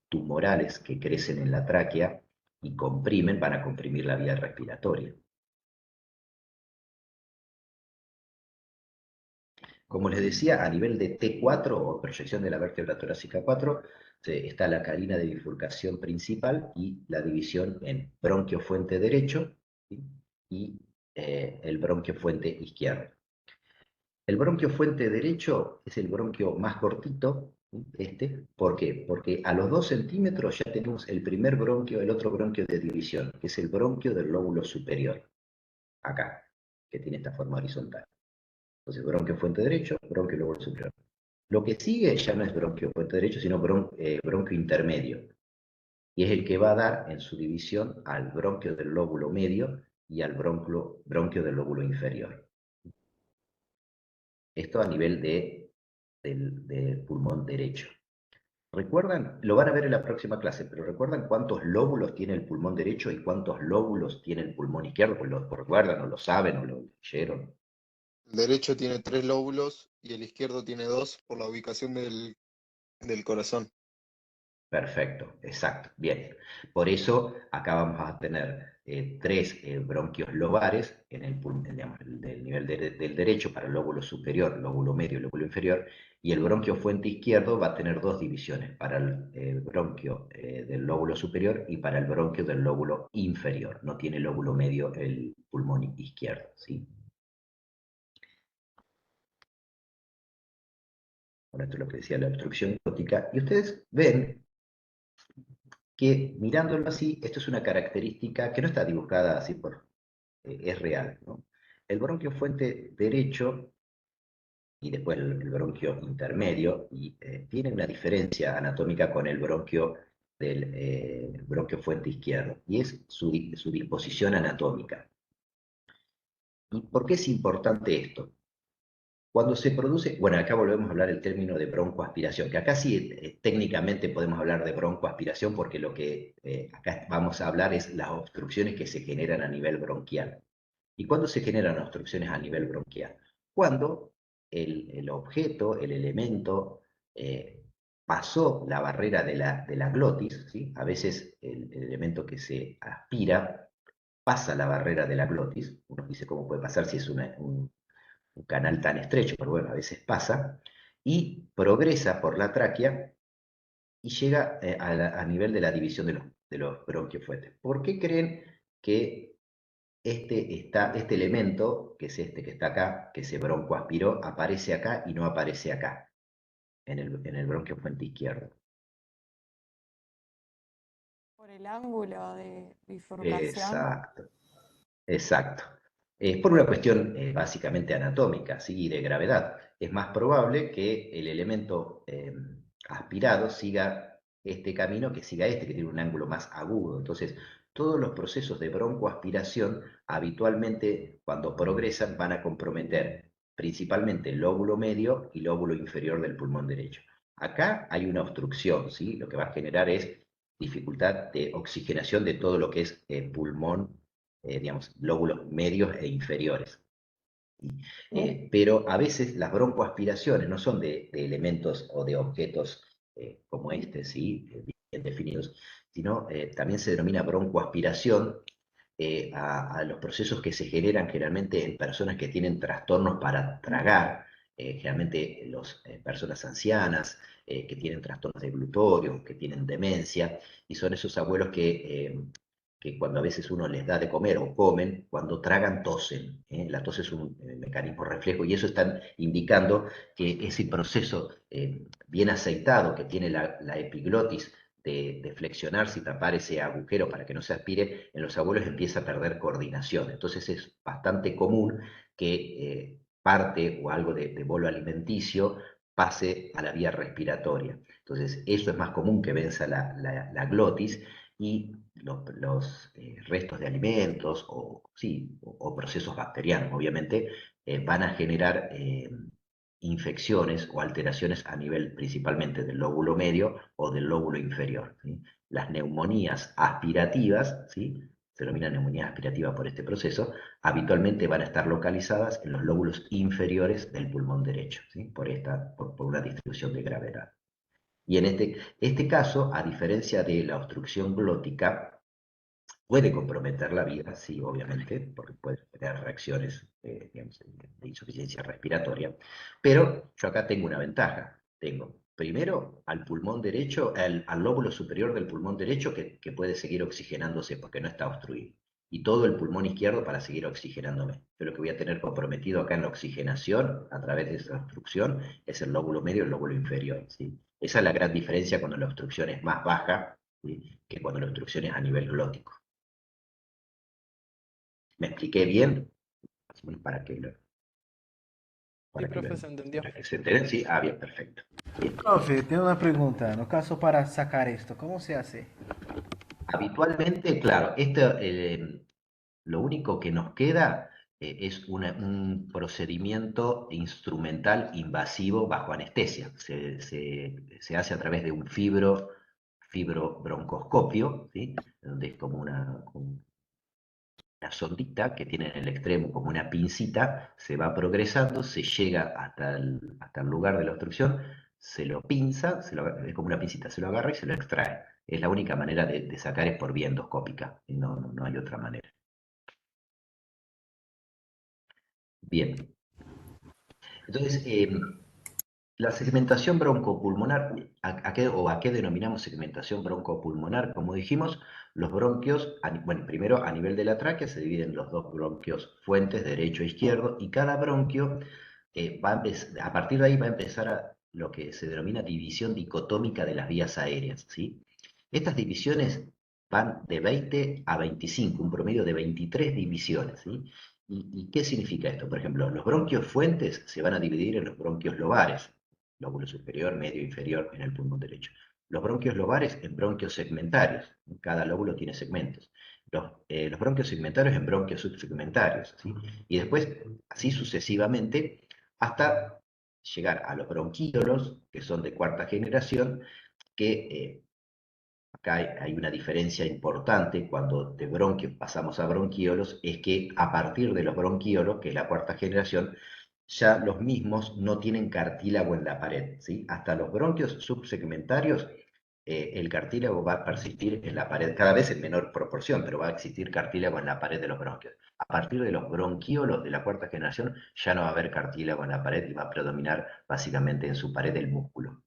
tumorales que crecen en la tráquea y comprimen van a comprimir la vía respiratoria. Como les decía, a nivel de T4 o proyección de la vértebra torácica 4, está la carina de bifurcación principal y la división en bronquio fuente derecho, ¿sí? Y el bronquio fuente izquierdo. El bronquio fuente derecho es el bronquio más cortito, ¿sí? ¿Por qué? Porque a los 2 centímetros ya tenemos el primer bronquio, el otro bronquio de división, que es el bronquio del lóbulo superior, acá, que tiene esta forma horizontal. Entonces, bronquio fuente derecho, bronquio lóbulo superior. Lo que sigue ya no es bronquio fuente derecho, sino bronquio intermedio. Y es el que va a dar en su división al bronquio del lóbulo medio y al bronquio del lóbulo inferior. Esto a nivel del pulmón derecho. ¿Recuerdan? Lo van a ver en la próxima clase, pero ¿recuerdan cuántos lóbulos tiene el pulmón derecho y cuántos lóbulos tiene el pulmón izquierdo? Pues lo recuerdan, o lo saben, o lo leyeron. El derecho tiene 3 lóbulos y el izquierdo tiene 2 por la ubicación del corazón. Perfecto, exacto, bien. Por eso acá vamos a tener tres bronquios lobares en el, digamos, del nivel del derecho para el lóbulo superior, lóbulo medio y lóbulo inferior, y el bronquio fuente izquierdo va a tener dos divisiones, para el bronquio del lóbulo superior y para el bronquio del lóbulo inferior. No tiene lóbulo medio el pulmón izquierdo, ¿sí? Bueno, esto es lo que decía la obstrucción glótica. Y ustedes ven que mirándolo así, esto es una característica que no está dibujada así es real, ¿no? El bronquio fuente derecho y después el bronquio intermedio y tiene una diferencia anatómica con el bronquio del bronquio fuente izquierdo, y es su disposición anatómica. ¿Y por qué es importante esto? Cuando se produce, bueno, acá volvemos a hablar del término de broncoaspiración, que acá sí técnicamente podemos hablar de broncoaspiración porque lo que acá vamos a hablar es las obstrucciones que se generan a nivel bronquial. ¿Y cuándo se generan obstrucciones a nivel bronquial? Cuando el objeto, el elemento, pasó la barrera de la glotis, ¿sí? A veces el elemento que se aspira pasa la barrera de la glotis. Uno dice cómo puede pasar si es un canal tan estrecho, pero bueno, a veces pasa, y progresa por la tráquea y llega a nivel de la división de los bronquios fuertes. ¿Por qué creen que este elemento, que es este que está acá, que se broncoaspiró, aparece acá y no aparece acá, en el bronquio fuente izquierdo? Por el ángulo de bifurcación. Exacto, exacto. Es por una cuestión básicamente anatómica, ¿sí? Y de gravedad. Es más probable que el elemento aspirado siga este camino que siga este, que tiene un ángulo más agudo. Entonces, todos los procesos de broncoaspiración habitualmente, cuando progresan, van a comprometer principalmente el lóbulo medio y lóbulo inferior del pulmón derecho. Acá hay una obstrucción, ¿sí? Lo que va a generar es dificultad de oxigenación de todo lo que es pulmón, digamos, lóbulos medios e inferiores. Pero a veces las broncoaspiraciones no son de elementos o de objetos como este, ¿sí? Bien definidos, sino también se denomina broncoaspiración a los procesos que se generan generalmente en personas que tienen trastornos para tragar, generalmente las personas ancianas, que tienen trastornos de glutorio, que tienen demencia, y son esos abuelos que cuando a veces uno les da de comer o comen, cuando tragan tosen. La tos es un mecanismo reflejo y eso están indicando que ese proceso bien aceitado que tiene la epiglotis de flexionarse y tapar ese agujero para que no se aspire, en los abuelos empieza a perder coordinación. Entonces es bastante común que parte o algo de bolo alimenticio pase a la vía respiratoria. Entonces eso es más común que venza la glotis, y los restos de alimentos o procesos bacterianos, obviamente, van a generar infecciones o alteraciones a nivel principalmente del lóbulo medio o del lóbulo inferior, ¿sí? Las neumonías aspirativas, ¿sí? Se denomina neumonía aspirativa por este proceso, habitualmente van a estar localizadas en los lóbulos inferiores del pulmón derecho, ¿sí? Por una distribución de gravedad. Y en este caso, a diferencia de la obstrucción glótica, puede comprometer la vida, sí, obviamente, porque puede tener reacciones digamos, de insuficiencia respiratoria, pero yo acá tengo una ventaja. Tengo primero al pulmón derecho, al lóbulo superior del pulmón derecho que puede seguir oxigenándose porque no está obstruido, y todo el pulmón izquierdo para seguir oxigenándome. Yo lo que voy a tener comprometido acá en la oxigenación, a través de esa obstrucción, es el lóbulo medio y el lóbulo inferior, ¿sí? Esa es la gran diferencia cuando la obstrucción es más baja, ¿sí? Que cuando la obstrucción es a nivel glótico. ¿Me expliqué bien? Para que lo... Sí, profe, se entendió. Para que se enteren, sí. Ah, bien, perfecto. Bien. Profe, tengo una pregunta. No caso para sacar esto, ¿cómo se hace? Habitualmente, claro, lo único que nos queda es un procedimiento instrumental invasivo bajo anestesia. Se hace a través de un fibrobroncoscopio, ¿sí? Donde es como una sondita que tiene en el extremo como una pincita, se va progresando, se llega hasta el lugar de la obstrucción, se lo pinza, es como una pincita, se lo agarra y se lo extrae. Es la única manera de sacar es por vía endoscópica, no hay otra manera. Bien. Entonces, la segmentación broncopulmonar, ¿a qué denominamos segmentación broncopulmonar? Como dijimos, los bronquios, bueno, primero a nivel de la tráquea se dividen los dos bronquios fuentes, derecho e izquierdo, y cada bronquio a partir de ahí va a empezar lo que se denomina división dicotómica de las vías aéreas, ¿sí? Estas divisiones van de 20 a 25, un promedio de 23 divisiones, ¿sí? ¿Y qué significa esto? Por ejemplo, los bronquios fuentes se van a dividir en los bronquios lobares, lóbulo superior, medio, inferior en el pulmón derecho. Los bronquios lobares en bronquios segmentarios, cada lóbulo tiene segmentos. Los bronquios segmentarios en bronquios subsegmentarios, ¿sí? Y después, así sucesivamente, hasta llegar a los bronquíolos, que son de cuarta generación, que acá hay una diferencia importante cuando de bronquios pasamos a bronquíolos, es que a partir de los bronquíolos, que es la cuarta generación, ya los mismos no tienen cartílago en la pared, ¿sí? Hasta los bronquios subsegmentarios, el cartílago va a persistir en la pared, cada vez en menor proporción, pero va a existir cartílago en la pared de los bronquios. A partir de los bronquíolos de la cuarta generación, ya no va a haber cartílago en la pared y va a predominar básicamente en su pared el músculo.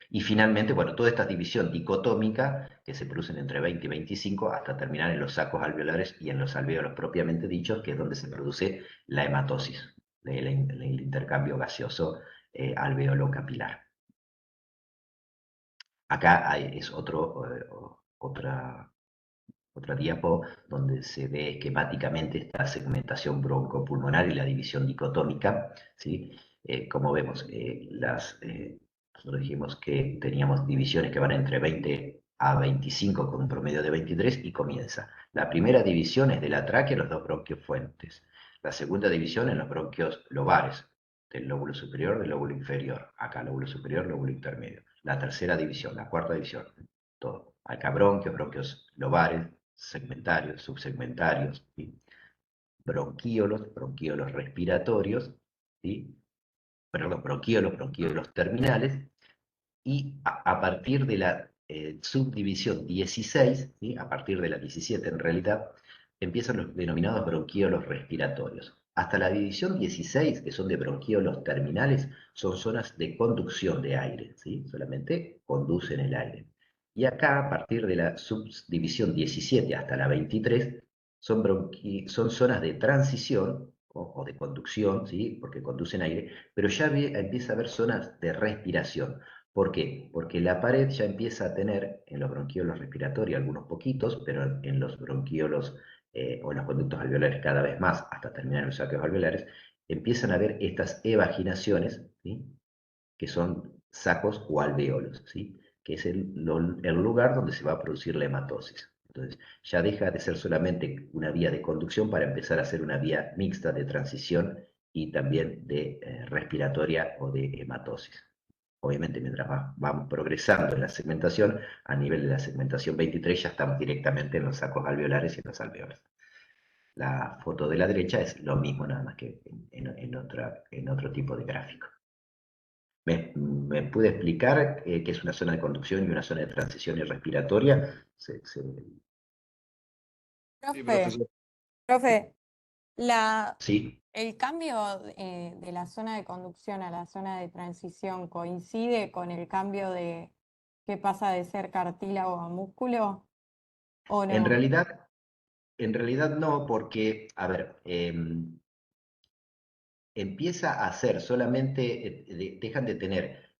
Y finalmente, bueno, toda esta división dicotómica que se producen entre 20 y 25 hasta terminar en los sacos alveolares y en los alvéolos propiamente dichos, que es donde se produce la hematosis, el intercambio gaseoso alveolo-capilar. Acá es otra diapo donde se ve esquemáticamente esta segmentación broncopulmonar y la división dicotómica, ¿sí? Como vemos, nosotros dijimos que teníamos divisiones que van entre 20 a 25 con un promedio de 23 y comienza. La primera división es de la tráquea, los dos bronquios fuentes. La segunda división en los bronquios lobares, del lóbulo superior, del lóbulo inferior. Acá lóbulo superior, lóbulo intermedio. La tercera división, la cuarta división, todo. Acá bronquios lobares, segmentarios, subsegmentarios, ¿sí? Bronquíolos respiratorios, ¿sí? Perdón, bronquíolos terminales, y a partir de la subdivisión 16, ¿sí? A partir de la 17 en realidad, empiezan los denominados bronquíolos respiratorios. Hasta la división 16, que son de bronquíolos terminales, son zonas de conducción de aire, ¿sí? Solamente conducen el aire. Y acá, a partir de la subdivisión 17 hasta la 23, son zonas de transición o de conducción, ¿sí? Porque conducen aire, pero ya empieza a haber zonas de respiración. ¿Por qué? Porque la pared ya empieza a tener en los bronquiolos respiratorios algunos poquitos, pero en los bronquiolos o en los conductos alveolares cada vez más, hasta terminar en los saqueos alveolares, empiezan a haber estas evaginaciones, ¿sí? Que son sacos o alvéolos, ¿sí? Que es el lugar donde se va a producir la hematosis. Entonces, ya deja de ser solamente una vía de conducción para empezar a ser una vía mixta de transición y también de respiratoria o de hematosis. Obviamente, mientras vamos progresando en la segmentación, a nivel de la segmentación 23 ya estamos directamente en los sacos alveolares y en los alvéolos. La foto de la derecha es lo mismo, nada más que en otro tipo de gráfico. ¿Me pude explicar qué es una zona de conducción y una zona de transición y respiratoria? Sí, Profe, profesor. profe, Sí. ¿el cambio de la zona de conducción a la zona de transición coincide con el cambio de que pasa de ser cartílago a músculo o En no? realidad no, porque, a ver, empieza a ser solamente, dejan de tener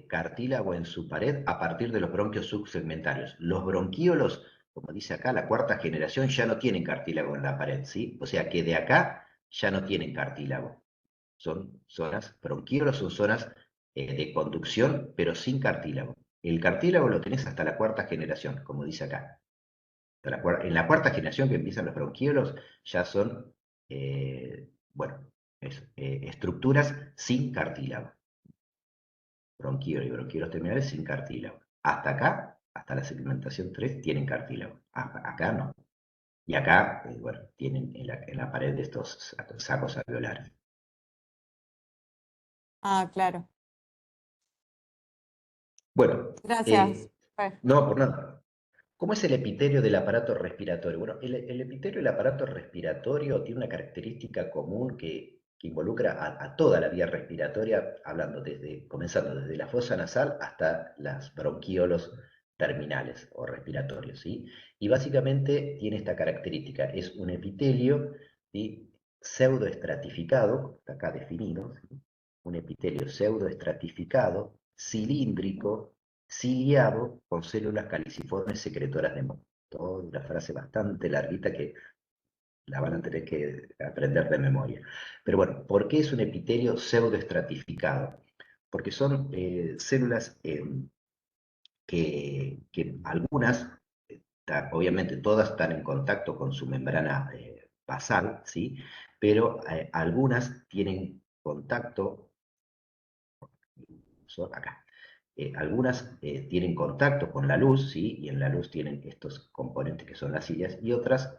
cartílago en su pared a partir de los bronquios subsegmentarios. Los bronquíolos, como dice acá, la cuarta generación ya no tienen cartílago en la pared, ¿sí? O sea que de acá ya no tienen cartílago. Son zonas, bronquíolos son zonas de conducción, pero sin cartílago. El cartílago lo tenés hasta la cuarta generación, como dice acá. En la cuarta generación que empiezan los bronquíolos ya son, bueno, estructuras sin cartílago. Bronquíolos y bronquíolos terminales sin cartílago. Hasta acá, hasta la segmentación 3, tienen cartílago. Acá no. Y acá, bueno, tienen en la pared de estos sacos alveolares. Ah, claro. Bueno, Gracias. no, por nada. ¿Cómo es el epitelio del aparato respiratorio? Bueno, el epitelio del aparato respiratorio tiene una característica común que involucra a toda la vía respiratoria, comenzando desde la fosa nasal hasta las bronquiolos terminales o respiratorios, ¿sí? Y básicamente tiene esta característica, es un epitelio, ¿sí?, pseudoestratificado, está acá definido, ¿sí?, un epitelio pseudoestratificado, cilíndrico, ciliado, con células caliciformes secretoras de moco. Toda una frase bastante larguita que la van a tener que aprender de memoria. Pero bueno, ¿por qué es un epitelio pseudoestratificado? Porque son células que algunas, obviamente todas están en contacto con su membrana basal, ¿sí? Pero algunas tienen contacto, acá, algunas tienen contacto con la luz, ¿sí?, y en la luz tienen estos componentes que son las cilias, y otras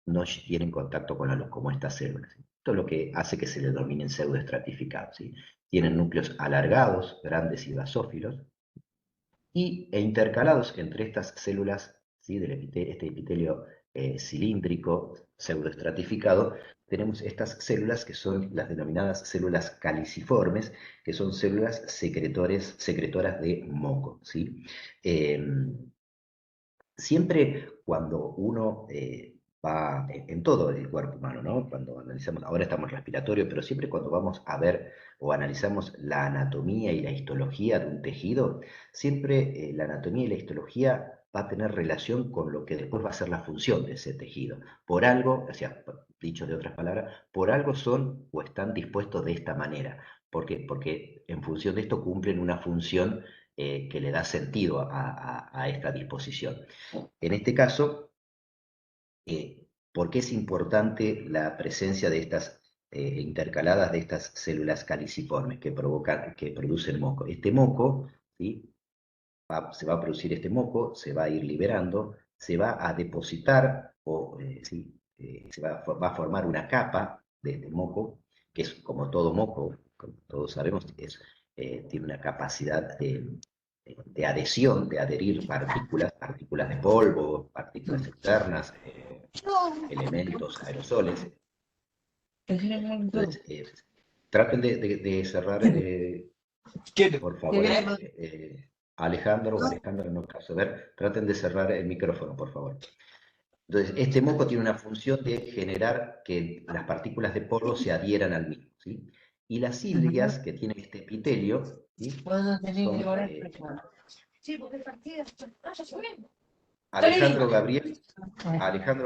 no tienen contacto con la luz, como estas células, ¿sí? Esto es lo que hace que se le denominen pseudoestratificados, ¿sí? Tienen núcleos alargados, grandes y basófilos, e intercalados entre estas células, ¿sí?, este epitelio cilíndrico pseudoestratificado, tenemos estas células que son las denominadas células caliciformes, que son células secretoras de moco, ¿sí? Siempre cuando uno va en todo el cuerpo humano, ¿no? Cuando analizamos, ahora estamos respiratorio, pero siempre cuando vamos a ver o analizamos la anatomía y la histología de un tejido, siempre la anatomía y la histología va a tener relación con lo que después va a ser la función de ese tejido. Por algo, o sea, dicho de otras palabras, por algo son o están dispuestos de esta manera. ¿Por qué? Porque en función de esto cumplen una función que le da sentido a esta disposición. En este caso, ¿por qué es importante la presencia de estas intercaladas de estas células caliciformes que producen moco? Este moco, ¿sí?, se va a producir este moco, se va a ir liberando, se va a depositar, ¿sí?, va a formar una capa de moco, que es como todo moco, como todos sabemos, tiene una capacidad de adhesión, de adherir partículas de polvo, partículas externas, elementos, aerosoles. Entonces, traten de cerrar, por favor, Alejandro, no alcanzo a ver, traten de cerrar el micrófono, por favor. Entonces, este moco tiene una función de generar que las partículas de polvo se adhieran al mismo, ¿sí? Y las cilias que tienen este epitelio, ¿sí?, son, Alejandro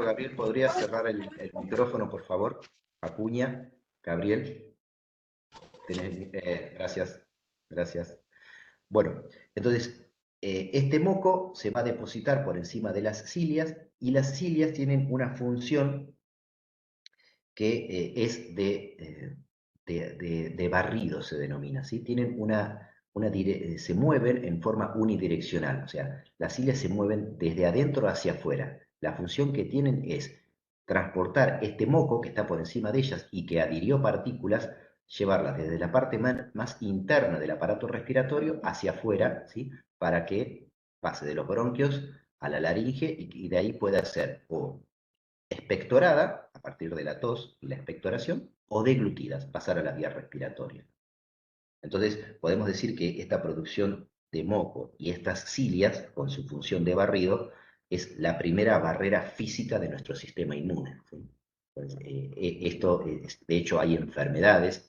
Gabriel, ¿podría cerrar el micrófono, por favor? Acuña, Gabriel. Gracias. Bueno, entonces, este moco se va a depositar por encima de las cilias, y las cilias tienen una función que es de barrido, se denomina, ¿sí? Tienen se mueven en forma unidireccional, o sea, las cilias se mueven desde adentro hacia afuera. La función que tienen es transportar este moco que está por encima de ellas y que adhirió partículas, llevarlas desde la parte más interna del aparato respiratorio hacia afuera, ¿sí?, para que pase de los bronquios a la laringe y de ahí pueda ser o expectorada, a partir de la tos y la expectoración, o deglutidas, pasar a la vía respiratoria. Entonces, podemos decir que esta producción de moco y estas cilias, con su función de barrido, es la primera barrera física de nuestro sistema inmune, ¿sí? Pues, de hecho, hay enfermedades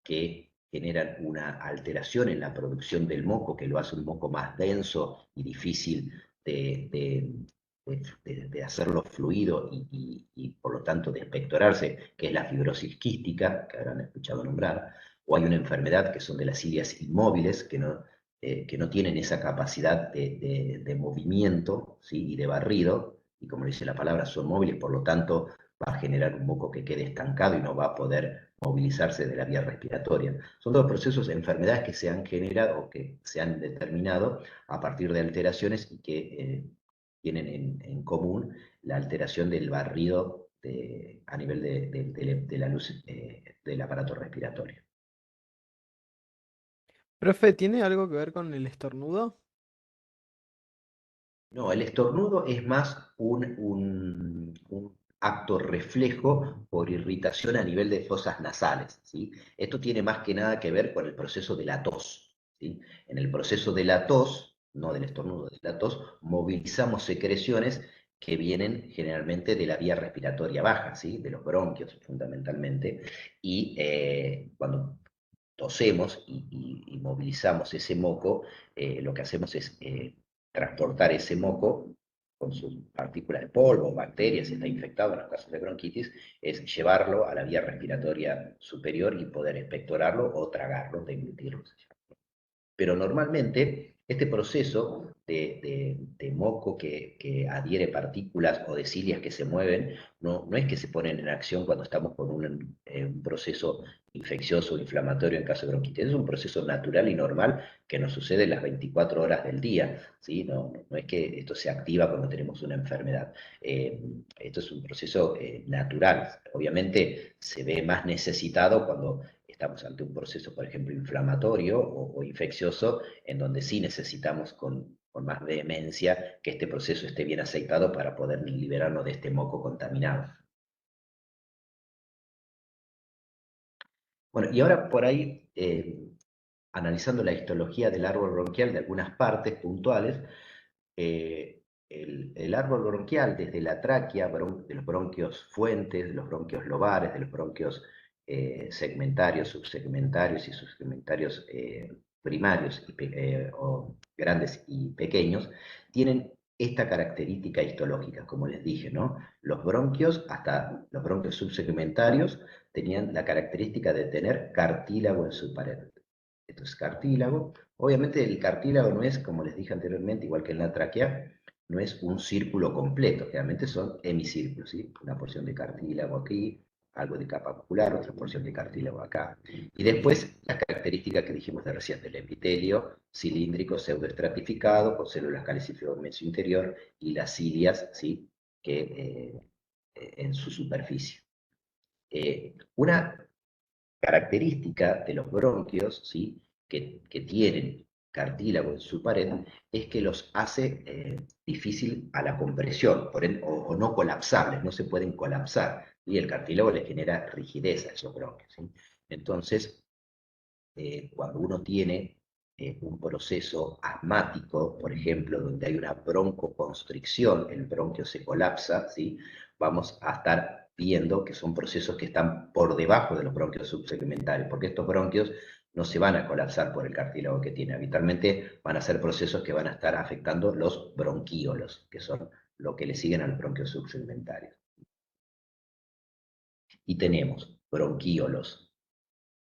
que generan una alteración en la producción del moco, que lo hace un moco más denso y difícil de hacerlo fluido y por lo tanto de expectorarse, que es la fibrosis quística, que habrán escuchado nombrar, o hay una enfermedad que son de las cilias inmóviles, que no tienen esa capacidad de movimiento, ¿sí?, y de barrido, y como dice la palabra, son móviles, por lo tanto va a generar un moco que quede estancado y no va a poder movilizarse de la vía respiratoria. Son todos procesos, enfermedades que se han generado o que se han determinado a partir de alteraciones y que tienen en común la alteración del barrido a nivel de la luz del aparato respiratorio. Profe, ¿tiene algo que ver con el estornudo? No, el estornudo es más un acto reflejo por irritación a nivel de fosas nasales, ¿sí? Esto tiene más que nada que ver con el proceso de la tos, ¿sí? En el proceso de la tos, no del estornudo, de la tos, movilizamos secreciones que vienen generalmente de la vía respiratoria baja, ¿sí? De los bronquios fundamentalmente, y cuando tosemos y movilizamos ese moco, lo que hacemos es transportar ese moco con sus partículas de polvo, bacterias, si está infectado en los casos de bronquitis, es llevarlo a la vía respiratoria superior y poder expectorarlo o tragarlo, deglutirlo. Pero normalmente este proceso de moco que adhiere partículas o de cilias que se mueven, no es que se ponen en acción cuando estamos con un proceso infeccioso o inflamatorio en caso de bronquitis. Es un proceso natural y normal que nos sucede las 24 horas del día, ¿sí? No es que esto se activa cuando tenemos una enfermedad. Esto es un proceso natural. Obviamente se ve más necesitado cuando estamos ante un proceso, por ejemplo, inflamatorio o infeccioso, en donde sí necesitamos con más vehemencia que este proceso esté bien aceitado para poder liberarnos de este moco contaminado. Bueno, y ahora por ahí, analizando la histología del árbol bronquial de algunas partes puntuales, el árbol bronquial, desde la tráquea, de los bronquios fuentes, de los bronquios lobares, de los bronquios segmentarios, subsegmentarios y subsegmentarios primarios o grandes y pequeños, tienen esta característica histológica, como les dije, ¿no? Los bronquios, hasta los bronquios subsegmentarios, tenían la característica de tener cartílago en su pared. Esto es cartílago. Obviamente el cartílago no es, como les dije anteriormente, igual que en la tráquea, no es un círculo completo, generalmente son hemicírculos, ¿sí? Una porción de cartílago aquí, algo de capa muscular, otra porción de cartílago acá. Y después las características que dijimos de recién, del epitelio cilíndrico pseudoestratificado, con células caliciformes en su interior, y las cilias, ¿sí? En su superficie. Una característica de los bronquios, ¿sí? que tienen cartílago en su pared, es que los hace difícil a la compresión, o no colapsables, no se pueden colapsar, y el cartílago le genera rigidez a esos bronquios. ¿Sí? Entonces, cuando uno tiene un proceso asmático, por ejemplo, donde hay una broncoconstricción, el bronquio se colapsa, ¿sí? Vamos a estar viendo que son procesos que están por debajo de los bronquios subsegmentarios, porque estos bronquios no se van a colapsar por el cartílago que tiene. Habitualmente van a ser procesos que van a estar afectando los bronquíolos, que son lo que le siguen a los bronquios subsegmentarios. Y tenemos bronquíolos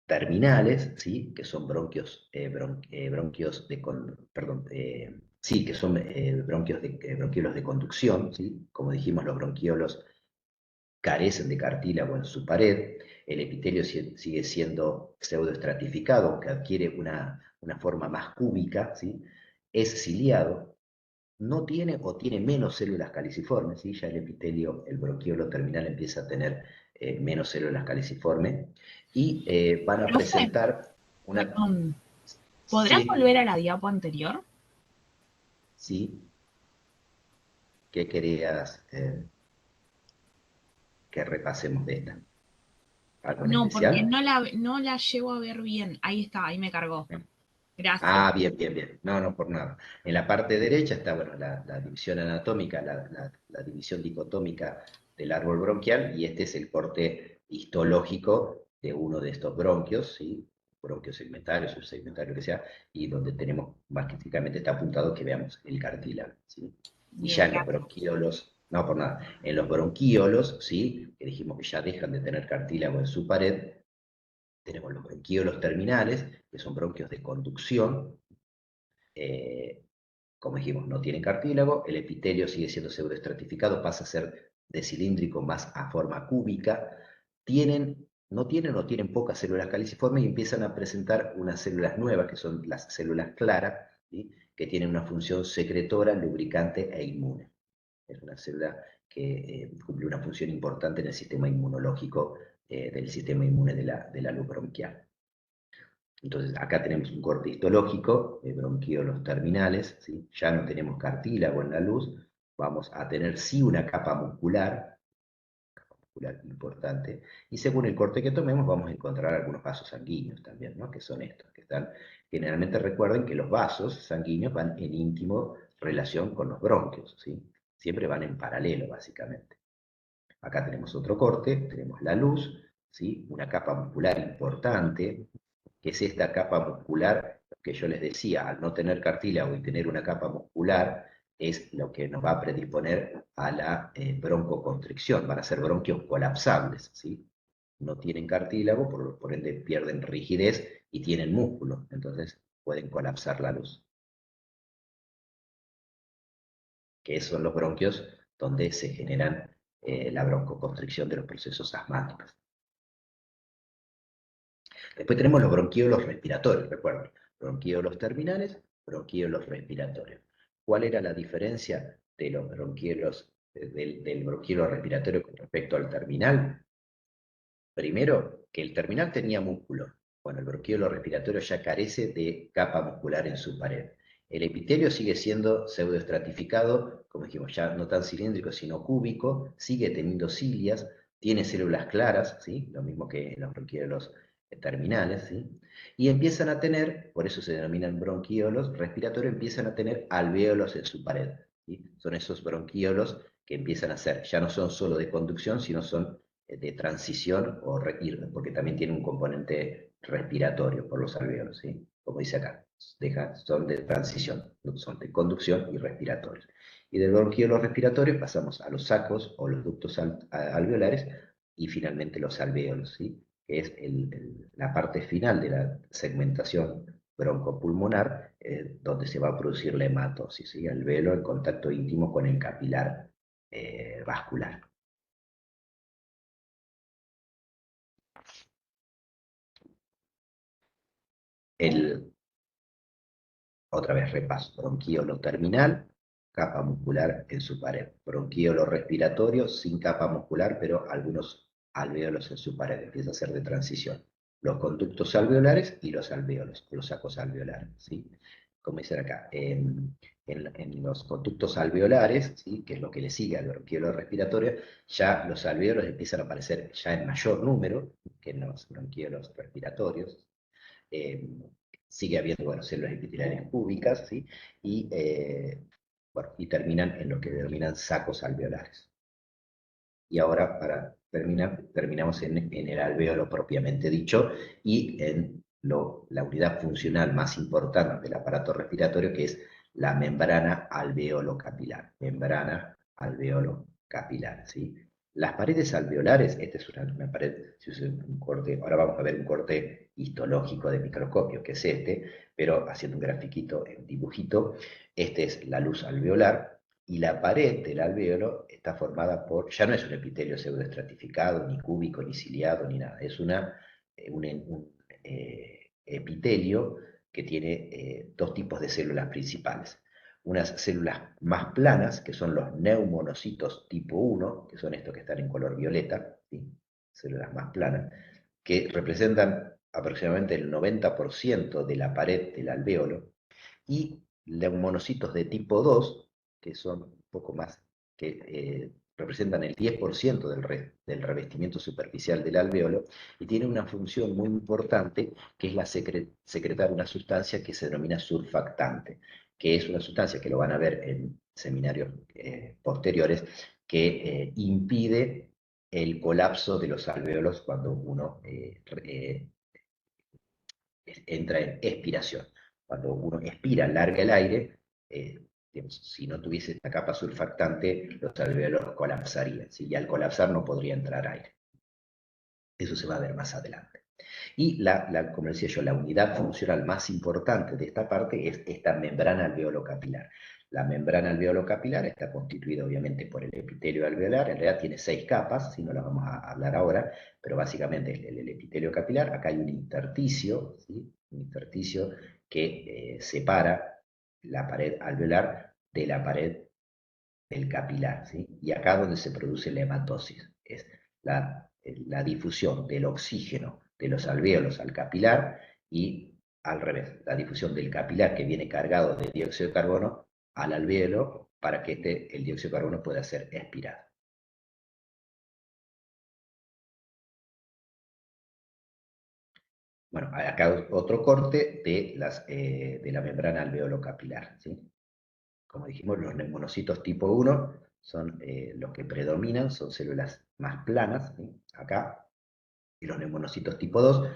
terminales, ¿sí? Que son bronquios, sí, que son bronquiolos de conducción, ¿sí? Como dijimos, los bronquiolos carecen de cartílago en su pared, el epitelio sigue siendo pseudoestratificado, aunque adquiere una forma más cúbica, ¿sí? Es ciliado, no tiene o tiene menos células caliciformes, ¿sí? Ya el epitelio, el bronquiolo terminal empieza a tener menos células caliciformes, y van a Profe, presentar una... perdón, ¿podrás Sí, volver a la diapo anterior? sí, ¿qué querías que repasemos de esta? ¿Algo en No, porque especial? no la llego a ver bien. Ahí está, ahí me cargó. Gracias. Ah, bien, bien, bien. No, no por nada. En la parte derecha está, bueno, la división anatómica, la división dicotómica del árbol bronquial, y este es el corte histológico de uno de estos bronquios, ¿sí? Bronquio segmentario, subsegmentario, que sea, y donde tenemos, básicamente está apuntado que veamos el cartílago, ¿sí? Y ya Bien, en los gracias. bronquíolos, no por nada, en los bronquíolos, ¿sí? Que dijimos que ya dejan de tener cartílago en su pared, tenemos los bronquíolos terminales, que son bronquios de conducción, como dijimos, no tienen cartílago, el epitelio sigue siendo pseudoestratificado, pasa a ser de cilíndrico más a forma cúbica, no tienen o tienen pocas células caliciformes y empiezan a presentar unas células nuevas, que son las células claras, ¿sí? Que tienen una función secretora, lubricante e inmune. Es una célula que cumple una función importante en el sistema inmunológico del sistema inmune de la luz bronquial. Entonces, acá tenemos un corte histológico de bronquiolos terminales, ¿sí? Ya no tenemos cartílago en la luz, vamos a tener sí una capa muscular importante, y según el corte que tomemos vamos a encontrar algunos vasos sanguíneos también, ¿no? Que son estos, que están, generalmente recuerden que los vasos sanguíneos van en íntimo relación con los bronquios, ¿sí? Siempre van en paralelo, básicamente. Acá tenemos otro corte, tenemos la luz, ¿sí? Una capa muscular importante, que es esta capa muscular que yo les decía, al no tener cartílago y tener una capa muscular, es lo que nos va a predisponer a la broncoconstricción, van a ser bronquios colapsables, ¿sí? No tienen cartílago, por ende pierden rigidez y tienen músculo, entonces pueden colapsar la luz. Que son los bronquios donde se generan la broncoconstricción de los procesos asmáticos. Después tenemos los bronquiolos respiratorios, recuerden, bronquiolos terminales, bronquiolos respiratorios. ¿Cuál era la diferencia de los bronquiolos, del bronquiolo respiratorio con respecto al terminal? Primero, que el terminal tenía músculo. Bueno, el bronquiolo respiratorio ya carece de capa muscular en su pared. El epitelio sigue siendo pseudoestratificado, como dijimos, ya no tan cilíndrico, sino cúbico, sigue teniendo cilias, tiene células claras, ¿sí? Lo mismo que los bronquiolos terminales, ¿sí? Y empiezan a tener, por eso se denominan bronquiolos respiratorios, empiezan a tener alvéolos en su pared, ¿sí? Son esos bronquiolos que empiezan a ser, ya no son solo de conducción, sino son de transición, porque también tiene un componente respiratorio por los alvéolos, ¿sí? Como dice acá, son de transición, son de conducción y respiratorios. Y del bronquiolo respiratorio pasamos a los sacos o los ductos alveolares y finalmente los alvéolos, ¿sí? Que es la parte final de la segmentación broncopulmonar, donde se va a producir la hematosis, ¿sí? Alvéolo en contacto íntimo con el capilar vascular. Otra vez repaso, bronquiolo terminal, capa muscular en su pared. Bronquiolo respiratorio sin capa muscular, pero algunos alvéolos en su pared, empieza a ser de transición. Los conductos alveolares y los alvéolos, los sacos alveolares, ¿sí? Como dicen acá, en los conductos alveolares, ¿sí? Que es lo que le sigue al bronquiolo respiratorio, ya los alvéolos empiezan a aparecer ya en mayor número que en los bronquiolos respiratorios. Sigue habiendo, bueno, células epiteliales cúbicas, ¿sí? Y terminan en lo que denominan sacos alveolares. Y ahora, para terminar, terminamos en el alvéolo propiamente dicho y en la unidad funcional más importante del aparato respiratorio, que es la membrana alvéolo capilar. Membrana alvéolo capilar, ¿sí? Las paredes alveolares, esta es una pared, si usa un corte, ahora vamos a ver un corte histológico de microscopio, que es este, pero haciendo un grafiquito, un dibujito, esta es la luz alveolar, y la pared del alvéolo está formada por, ya no es un epitelio pseudoestratificado, ni cúbico, ni ciliado, ni nada, es un epitelio que tiene dos tipos de células principales. Unas células más planas, que son los neumonocitos tipo 1, que son estos que están en color violeta, ¿sí? Células más planas, que representan aproximadamente el 90% de la pared del alvéolo, y neumonocitos de tipo 2, que son un poco más, que representan el 10% del revestimiento superficial del alvéolo, y tienen una función muy importante, que es la secretar una sustancia que se denomina surfactante, que es una sustancia que lo van a ver en seminarios posteriores, que impide el colapso de los alvéolos cuando uno entra en expiración. Cuando uno expira, larga el aire, si no tuviese esta capa surfactante, los alvéolos colapsarían, ¿sí? Y al colapsar no podría entrar aire. Eso se va a ver más adelante. Y como decía yo, la unidad funcional más importante de esta parte es esta membrana alveolo-capilar. La membrana alveolo-capilar está constituida obviamente por el epitelio alveolar, en realidad tiene 6 capas, si no las vamos a hablar ahora, pero básicamente es el epitelio capilar. Acá hay un intersticio, ¿sí? Un intersticio que separa la pared alveolar de la pared del capilar, ¿sí? Y acá donde se produce la hematosis, es la difusión del oxígeno de los alvéolos al capilar, y al revés, la difusión del capilar que viene cargado de dióxido de carbono al alvéolo para que el dióxido de carbono pueda ser expirado. Bueno, acá otro corte de la membrana alveolo-capilar, ¿sí? Como dijimos, los neumonocitos tipo 1 son los que predominan, son células más planas, ¿sí? Acá, y los neumonocitos tipo 2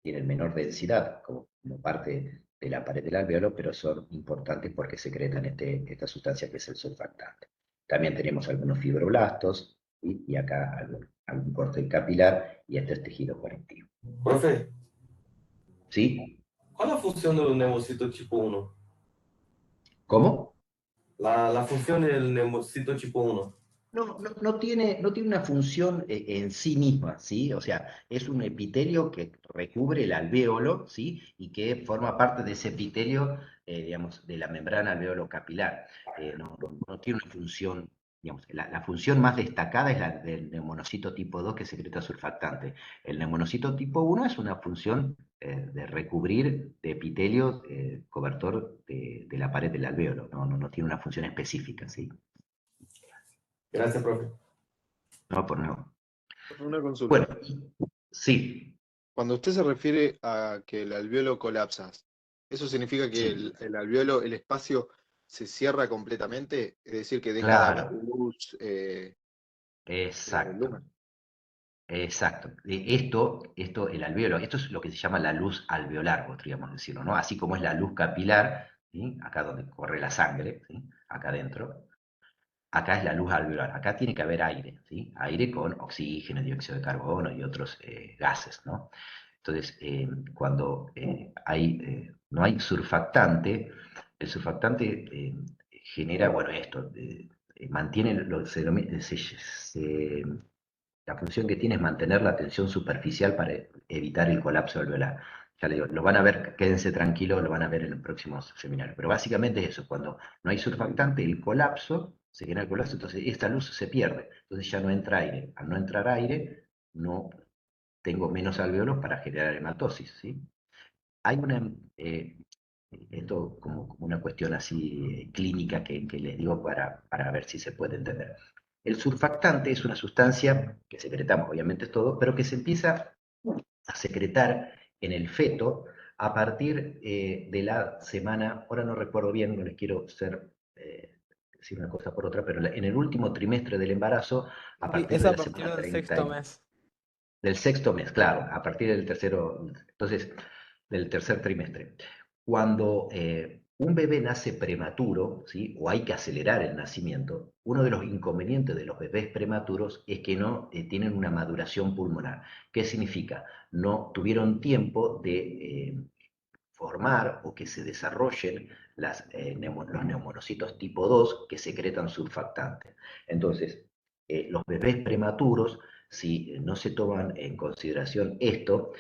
tienen menor densidad como parte de la pared del alveolo, pero son importantes porque secretan esta sustancia que es el surfactante. También tenemos algunos fibroblastos, ¿sí? Y acá algún corte capilar, y este es tejido conectivo. Profe, ¿Sí? ¿cuál es la función del neumocito tipo 1? ¿Cómo? La función del neumocito tipo 1. No tiene una función en sí misma, ¿sí? O sea, es un epitelio que recubre el alvéolo, ¿sí? Y que forma parte de ese epitelio, digamos, de la membrana alvéolo capilar. No tiene una función, digamos, la función más destacada es la del neumonocito tipo 2 que secreta surfactante. El neumonocito tipo 1 es una función de recubrir de epitelio cobertor de la pared del alvéolo, no tiene una función específica, ¿sí? Gracias, profe. No, por no. Una consulta. Bueno, sí. Cuando usted se refiere a que el alvéolo colapsa, ¿eso significa que Sí. el alvéolo, el espacio se cierra completamente? Es decir, que deja Claro. luz. Exacto. Lumen. Exacto. El alvéolo, esto es lo que se llama la luz alveolar, podríamos decirlo, ¿no? Así como es la luz capilar, ¿sí? Acá donde corre la sangre, ¿sí? Acá adentro. Acá es la luz alveolar. Acá tiene que haber aire, ¿sí? Aire con oxígeno, dióxido de carbono y otros gases, ¿no? Entonces, cuando no hay surfactante, el surfactante genera, bueno, esto, mantiene, la función que tiene es mantener la tensión superficial para evitar el colapso alveolar. Ya le digo, lo van a ver, quédense tranquilos, lo van a ver en los próximos seminarios. Pero básicamente es eso, cuando no hay surfactante, el colapso, se genera el colapso, entonces esta luz se pierde, entonces ya no entra aire. Al no entrar aire, no tengo menos alvéolos para generar hematosis, ¿sí? Hay esto como una cuestión así clínica que les digo para ver si se puede entender. El surfactante es una sustancia que secretamos, obviamente es todo, pero que se empieza a secretar en el feto a partir de la semana, ahora no recuerdo bien, no les quiero decir una cosa por otra, pero en el último trimestre del embarazo, a partir Es de a la partir semana del 30, sexto mes. del sexto mes, claro, a partir del tercero, entonces, del tercer trimestre. Cuando un bebé nace prematuro, ¿sí? O hay que acelerar el nacimiento, uno de los inconvenientes de los bebés prematuros es que no tienen una maduración pulmonar. ¿Qué significa? No tuvieron tiempo de formar o que se desarrollen los neumonocitos tipo 2 que secretan surfactantes. Entonces, los bebés prematuros, si no se toman en consideración esto,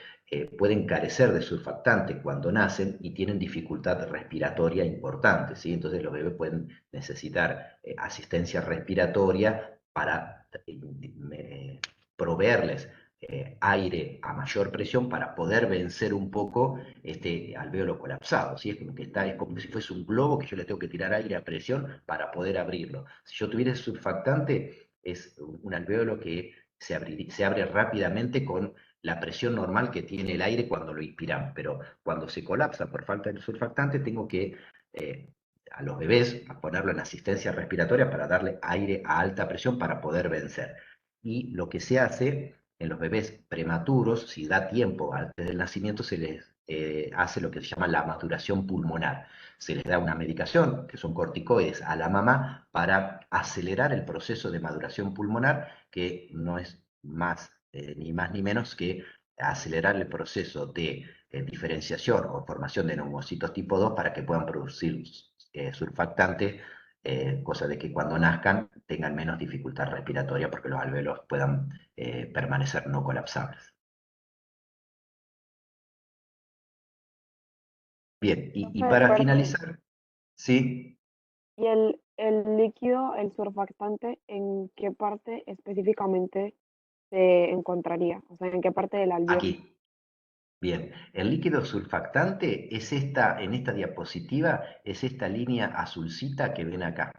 pueden carecer de surfactante cuando nacen y tienen dificultad respiratoria importante, ¿sí? Entonces los bebés pueden necesitar asistencia respiratoria para proveerles aire a mayor presión para poder vencer un poco este alvéolo colapsado, ¿sí? Es como que es como si fuese un globo que yo le tengo que tirar aire a presión para poder abrirlo. Si yo tuviera ese surfactante, es un alvéolo que se abre rápidamente con la presión normal que tiene el aire cuando lo inspiramos, pero cuando se colapsa por falta del surfactante, tengo que a los bebés a ponerlo en asistencia respiratoria para darle aire a alta presión para poder vencer. Y lo que se hace en los bebés prematuros, si da tiempo antes del nacimiento, se les hace lo que se llama la maturación pulmonar. Se les da una medicación, que son corticoides, a la mamá para acelerar el proceso de maduración pulmonar, que no es ni más ni menos que acelerar el proceso de diferenciación o formación de neumocitos tipo 2 para que puedan producir surfactantes, cosa de que cuando nazcan tengan menos dificultad respiratoria porque los alvéolos puedan permanecer no colapsables. Bien, y para finalizar, ¿sí? ¿Y el líquido, el surfactante, en qué parte específicamente se encontraría? O sea, ¿en qué parte del alvéolo? Aquí. Bien, el líquido surfactante es en esta diapositiva, es esta línea azulcita que ven acá.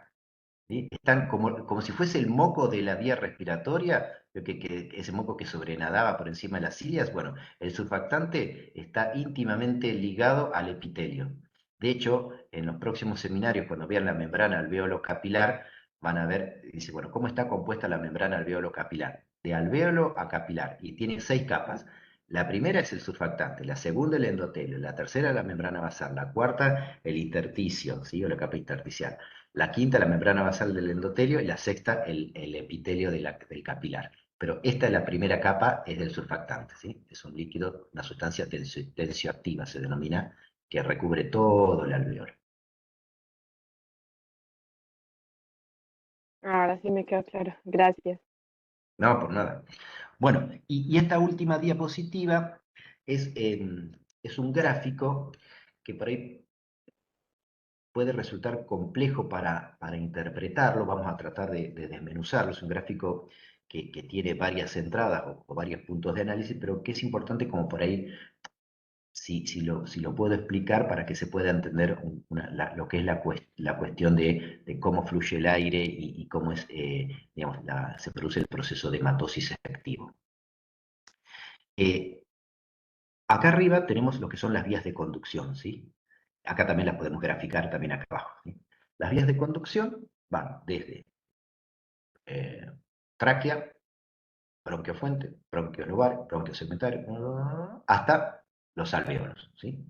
¿Sí? Están como si fuese el moco de la vía respiratoria, ese moco que sobrenadaba por encima de las cilias. Bueno, el surfactante está íntimamente ligado al epitelio. De hecho, en los próximos seminarios, cuando vean la membrana alveolo capilar, van a ver, dice, bueno, ¿cómo está compuesta la membrana alveolo capilar? De alveolo a capilar, y tiene 6 capas. La primera es el surfactante, la segunda el endotelio, la tercera la membrana basal, la cuarta el intersticio, ¿sí? O la capa intersticial. La quinta, la membrana basal del endotelio, y la sexta, el epitelio del capilar. Pero esta es la primera capa, es del surfactante, ¿sí? Es un líquido, una sustancia tensioactiva, se denomina, que recubre todo el alveolo. Ahora sí me quedó claro. Gracias. No, por nada. Bueno, y esta última diapositiva es un gráfico que por ahí puede resultar complejo para interpretarlo. Vamos a tratar de desmenuzarlo. Es un gráfico que tiene varias entradas o varios puntos de análisis, pero que es importante como por ahí, si lo puedo explicar para que se pueda entender lo que es la cuestión de cómo fluye el aire y cómo es, digamos, se produce el proceso de hematosis efectivo. Acá arriba tenemos lo que son las vías de conducción, ¿sí? Acá también las podemos graficar también acá abajo, ¿sí? Las vías de conducción van desde tráquea, bronquio fuente, bronquio lobar, bronquio segmentario, hasta los alvéolos, ¿sí?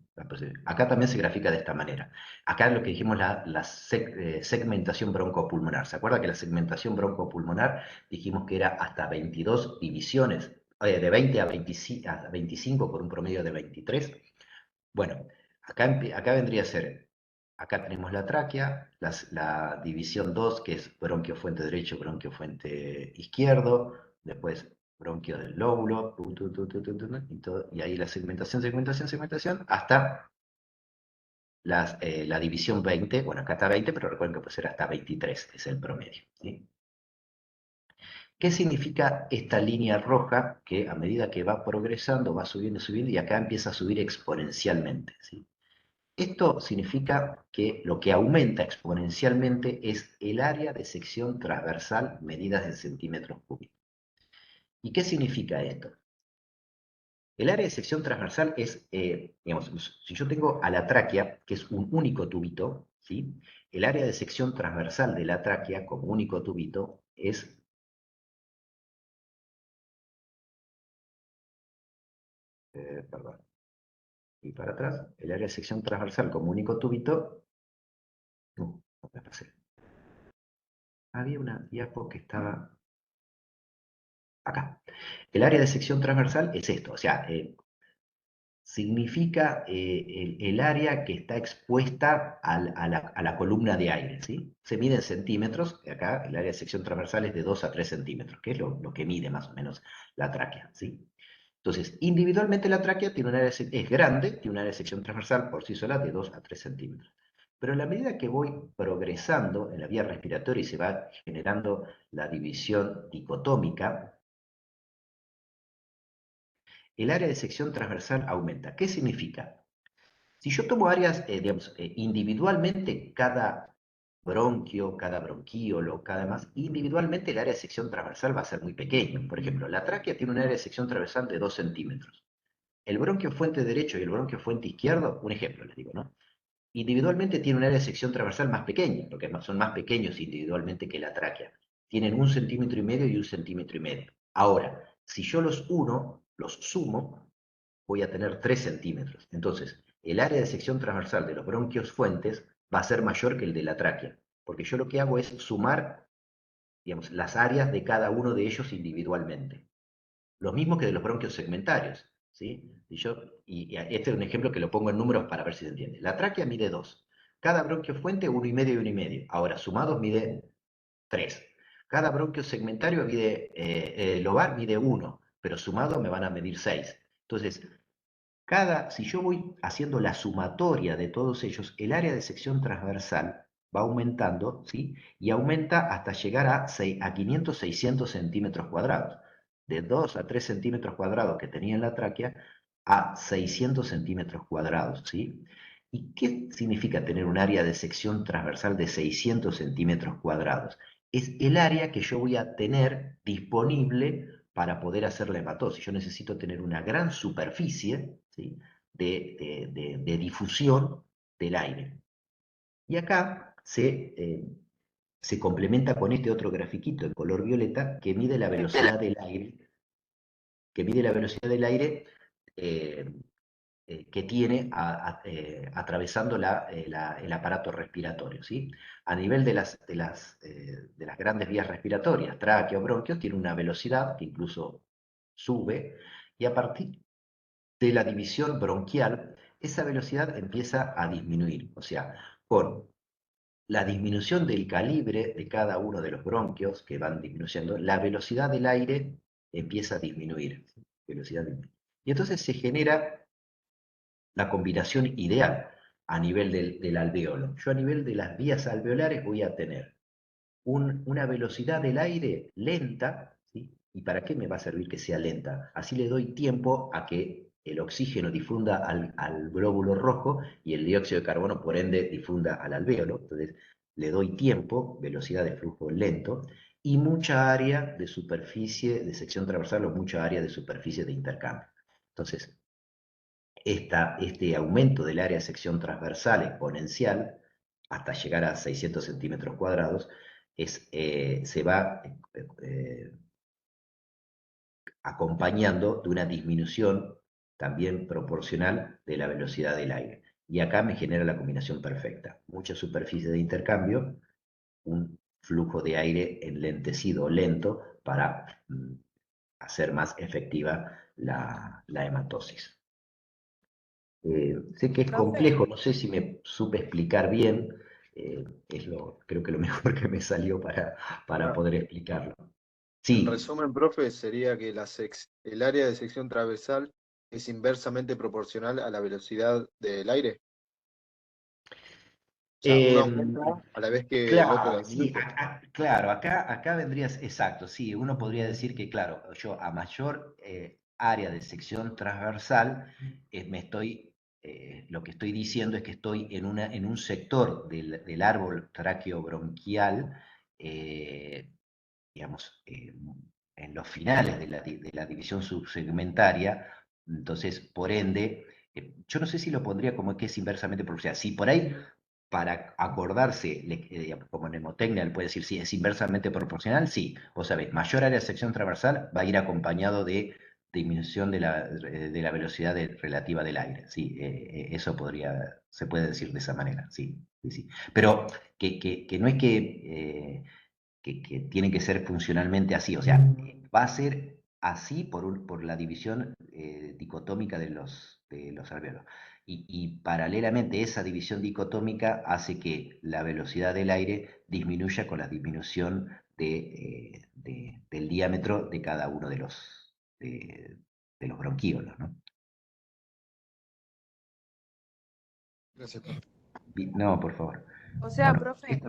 Acá también se grafica de esta manera. Acá lo que dijimos, la segmentación broncopulmonar. ¿Se acuerda que la segmentación broncopulmonar dijimos que era hasta 22 divisiones, de 20 a 25 por un promedio de 23? Bueno, acá vendría a ser, acá tenemos la tráquea, la división 2, que es bronquio fuente derecho, bronquio fuente izquierdo, después bronquio del lóbulo, y ahí la segmentación, hasta la división 20, bueno, acá está 20, pero recuerden que puede ser hasta 23, es el promedio, ¿sí? ¿Qué significa esta línea roja que a medida que va progresando, va subiendo, subiendo, y acá empieza a subir exponencialmente, ¿sí? Esto significa que lo que aumenta exponencialmente es el área de sección transversal medidas en centímetros cúbicos. ¿Y qué significa esto? El área de sección transversal es, digamos, si yo tengo a la tráquea, que es un único tubito, ¿sí? El área de sección transversal de la tráquea como único tubito es... perdón. Y para atrás, el área de sección transversal como único tubito... no me pasé. Había una diapo que estaba... acá. El área de sección transversal es esto, o sea, significa el área que está expuesta a la columna de aire, ¿sí? Se mide en centímetros, acá el área de sección transversal es de 2 a 3 centímetros, que es lo que mide más o menos la tráquea, ¿sí? Entonces, individualmente la tráquea tiene es grande, tiene un área de sección transversal por sí sola de 2 a 3 centímetros. Pero a la medida que voy progresando en la vía respiratoria y se va generando la división dicotómica, el área de sección transversal aumenta. ¿Qué significa? Si yo tomo áreas, digamos, individualmente, cada bronquio, cada bronquíolo, cada demás, individualmente el área de sección transversal va a ser muy pequeño. Por ejemplo, la tráquea tiene un área de sección transversal de 2 centímetros. El bronquio fuente derecho y el bronquio fuente izquierdo, un ejemplo les digo, ¿no? Individualmente tiene un área de sección transversal más pequeña, porque son más pequeños individualmente que la tráquea. Tienen 1,5 centímetros y 1,5 centímetros. Ahora, si yo los sumo, voy a tener 3 centímetros. Entonces, el área de sección transversal de los bronquios fuentes va a ser mayor que el de la tráquea, porque yo lo que hago es sumar, digamos, las áreas de cada uno de ellos individualmente. Lo mismo que de los bronquios segmentarios, ¿sí? Y este es un ejemplo que lo pongo en números para ver si se entiende. La tráquea mide 2. Cada bronquio fuente 1,5 y 1,5. Ahora, sumados mide 3. Cada bronquio segmentario mide, lobar mide 1, pero sumado me van a medir 6. Entonces, si yo voy haciendo la sumatoria de todos ellos, el área de sección transversal va aumentando, ¿sí? Y aumenta hasta llegar a 500, 600 centímetros cuadrados. De 2 a 3 centímetros cuadrados que tenía en la tráquea, a 600 centímetros cuadrados, ¿sí? ¿Y qué significa tener un área de sección transversal de 600 centímetros cuadrados? Es el área que yo voy a tener disponible para poder hacer la hematosis. Yo necesito tener una gran superficie, ¿sí?, de difusión del aire. Y acá se complementa con este otro grafiquito en color violeta que mide la velocidad del aire, que tiene atravesando el aparato respiratorio, ¿sí? A nivel de las grandes vías respiratorias, tráquea o bronquios, tiene una velocidad que incluso sube, y a partir de la división bronquial, esa velocidad empieza a disminuir, o sea, con la disminución del calibre de cada uno de los bronquios que van disminuyendo, la velocidad del aire empieza a disminuir. ¿Sí? Y entonces se genera la combinación ideal a nivel del alveolo. Yo a nivel de las vías alveolares voy a tener una velocidad del aire lenta, ¿sí? ¿Y para qué me va a servir que sea lenta? Así le doy tiempo a que el oxígeno difunda al glóbulo rojo y el dióxido de carbono, por ende, difunda al alvéolo. Entonces, le doy tiempo, velocidad de flujo lento, y mucha área de superficie de sección transversal o mucha área de superficie de intercambio. Entonces, este aumento del área de sección transversal exponencial, hasta llegar a 600 centímetros cuadrados, se va acompañando de una disminución también proporcional de la velocidad del aire. Y acá me genera la combinación perfecta. Mucha superficie de intercambio, un flujo de aire enlentecido, lento, para hacer más efectiva la hematosis. Sé que es complejo, no sé si me supe explicar bien, creo que lo mejor que me salió para poder explicarlo. Sí. En resumen, profe, sería que el área de sección transversal es inversamente proporcional a la velocidad del aire. O sea, uno aumenta a la vez que el otro Claro, sí, disminuye. claro, acá vendrías, exacto, sí, uno podría decir que, claro, yo a mayor área de sección transversal, lo que estoy diciendo es que estoy en un sector del árbol tráqueo-bronquial, digamos, en los finales de la división subsegmentaria. Entonces, por ende, yo no sé si lo pondría como que es inversamente proporcional. Si por ahí, para acordarse, como mnemotecnia, le puede decir si es inversamente proporcional, sí. Vos sabés, mayor área de sección transversal va a ir acompañado de disminución de la velocidad relativa del aire. Sí, eso se puede decir de esa manera, sí. Sí. Pero que no es que tiene que ser funcionalmente así, o sea, va a ser así por la división dicotómica de los alvéolos. Y paralelamente esa división dicotómica hace que la velocidad del aire disminuya con la disminución del diámetro de cada uno de los bronquíolos, ¿no? Gracias, profe. No, por favor. O sea, Bueno, profe,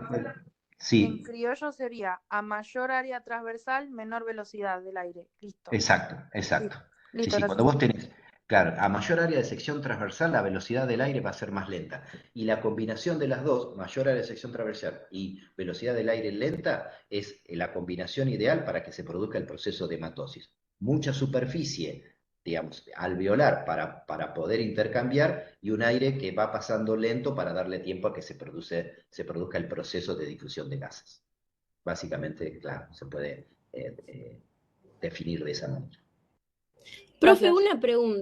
sí. en criollo sería a mayor área transversal, menor velocidad del aire. Listo. Exacto. Listo, Sí, gracias. cuando vos tenés, claro, a mayor área de sección transversal, la velocidad del aire va a ser más lenta. Y la combinación de las dos, mayor área de sección transversal y velocidad del aire lenta, es la combinación ideal para que se produzca el proceso de hematosis. Mucha superficie, digamos, alveolar para poder intercambiar, y un aire que va pasando lento para darle tiempo a que se produzca el proceso de difusión de gases. Básicamente, claro, se puede definir de esa manera. Profe, una pregunta.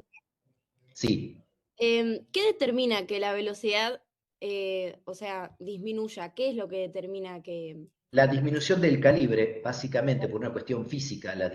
Sí. ¿Qué determina que la velocidad, o sea, disminuya? ¿Qué es lo que determina que... La disminución del calibre, básicamente por una cuestión física, la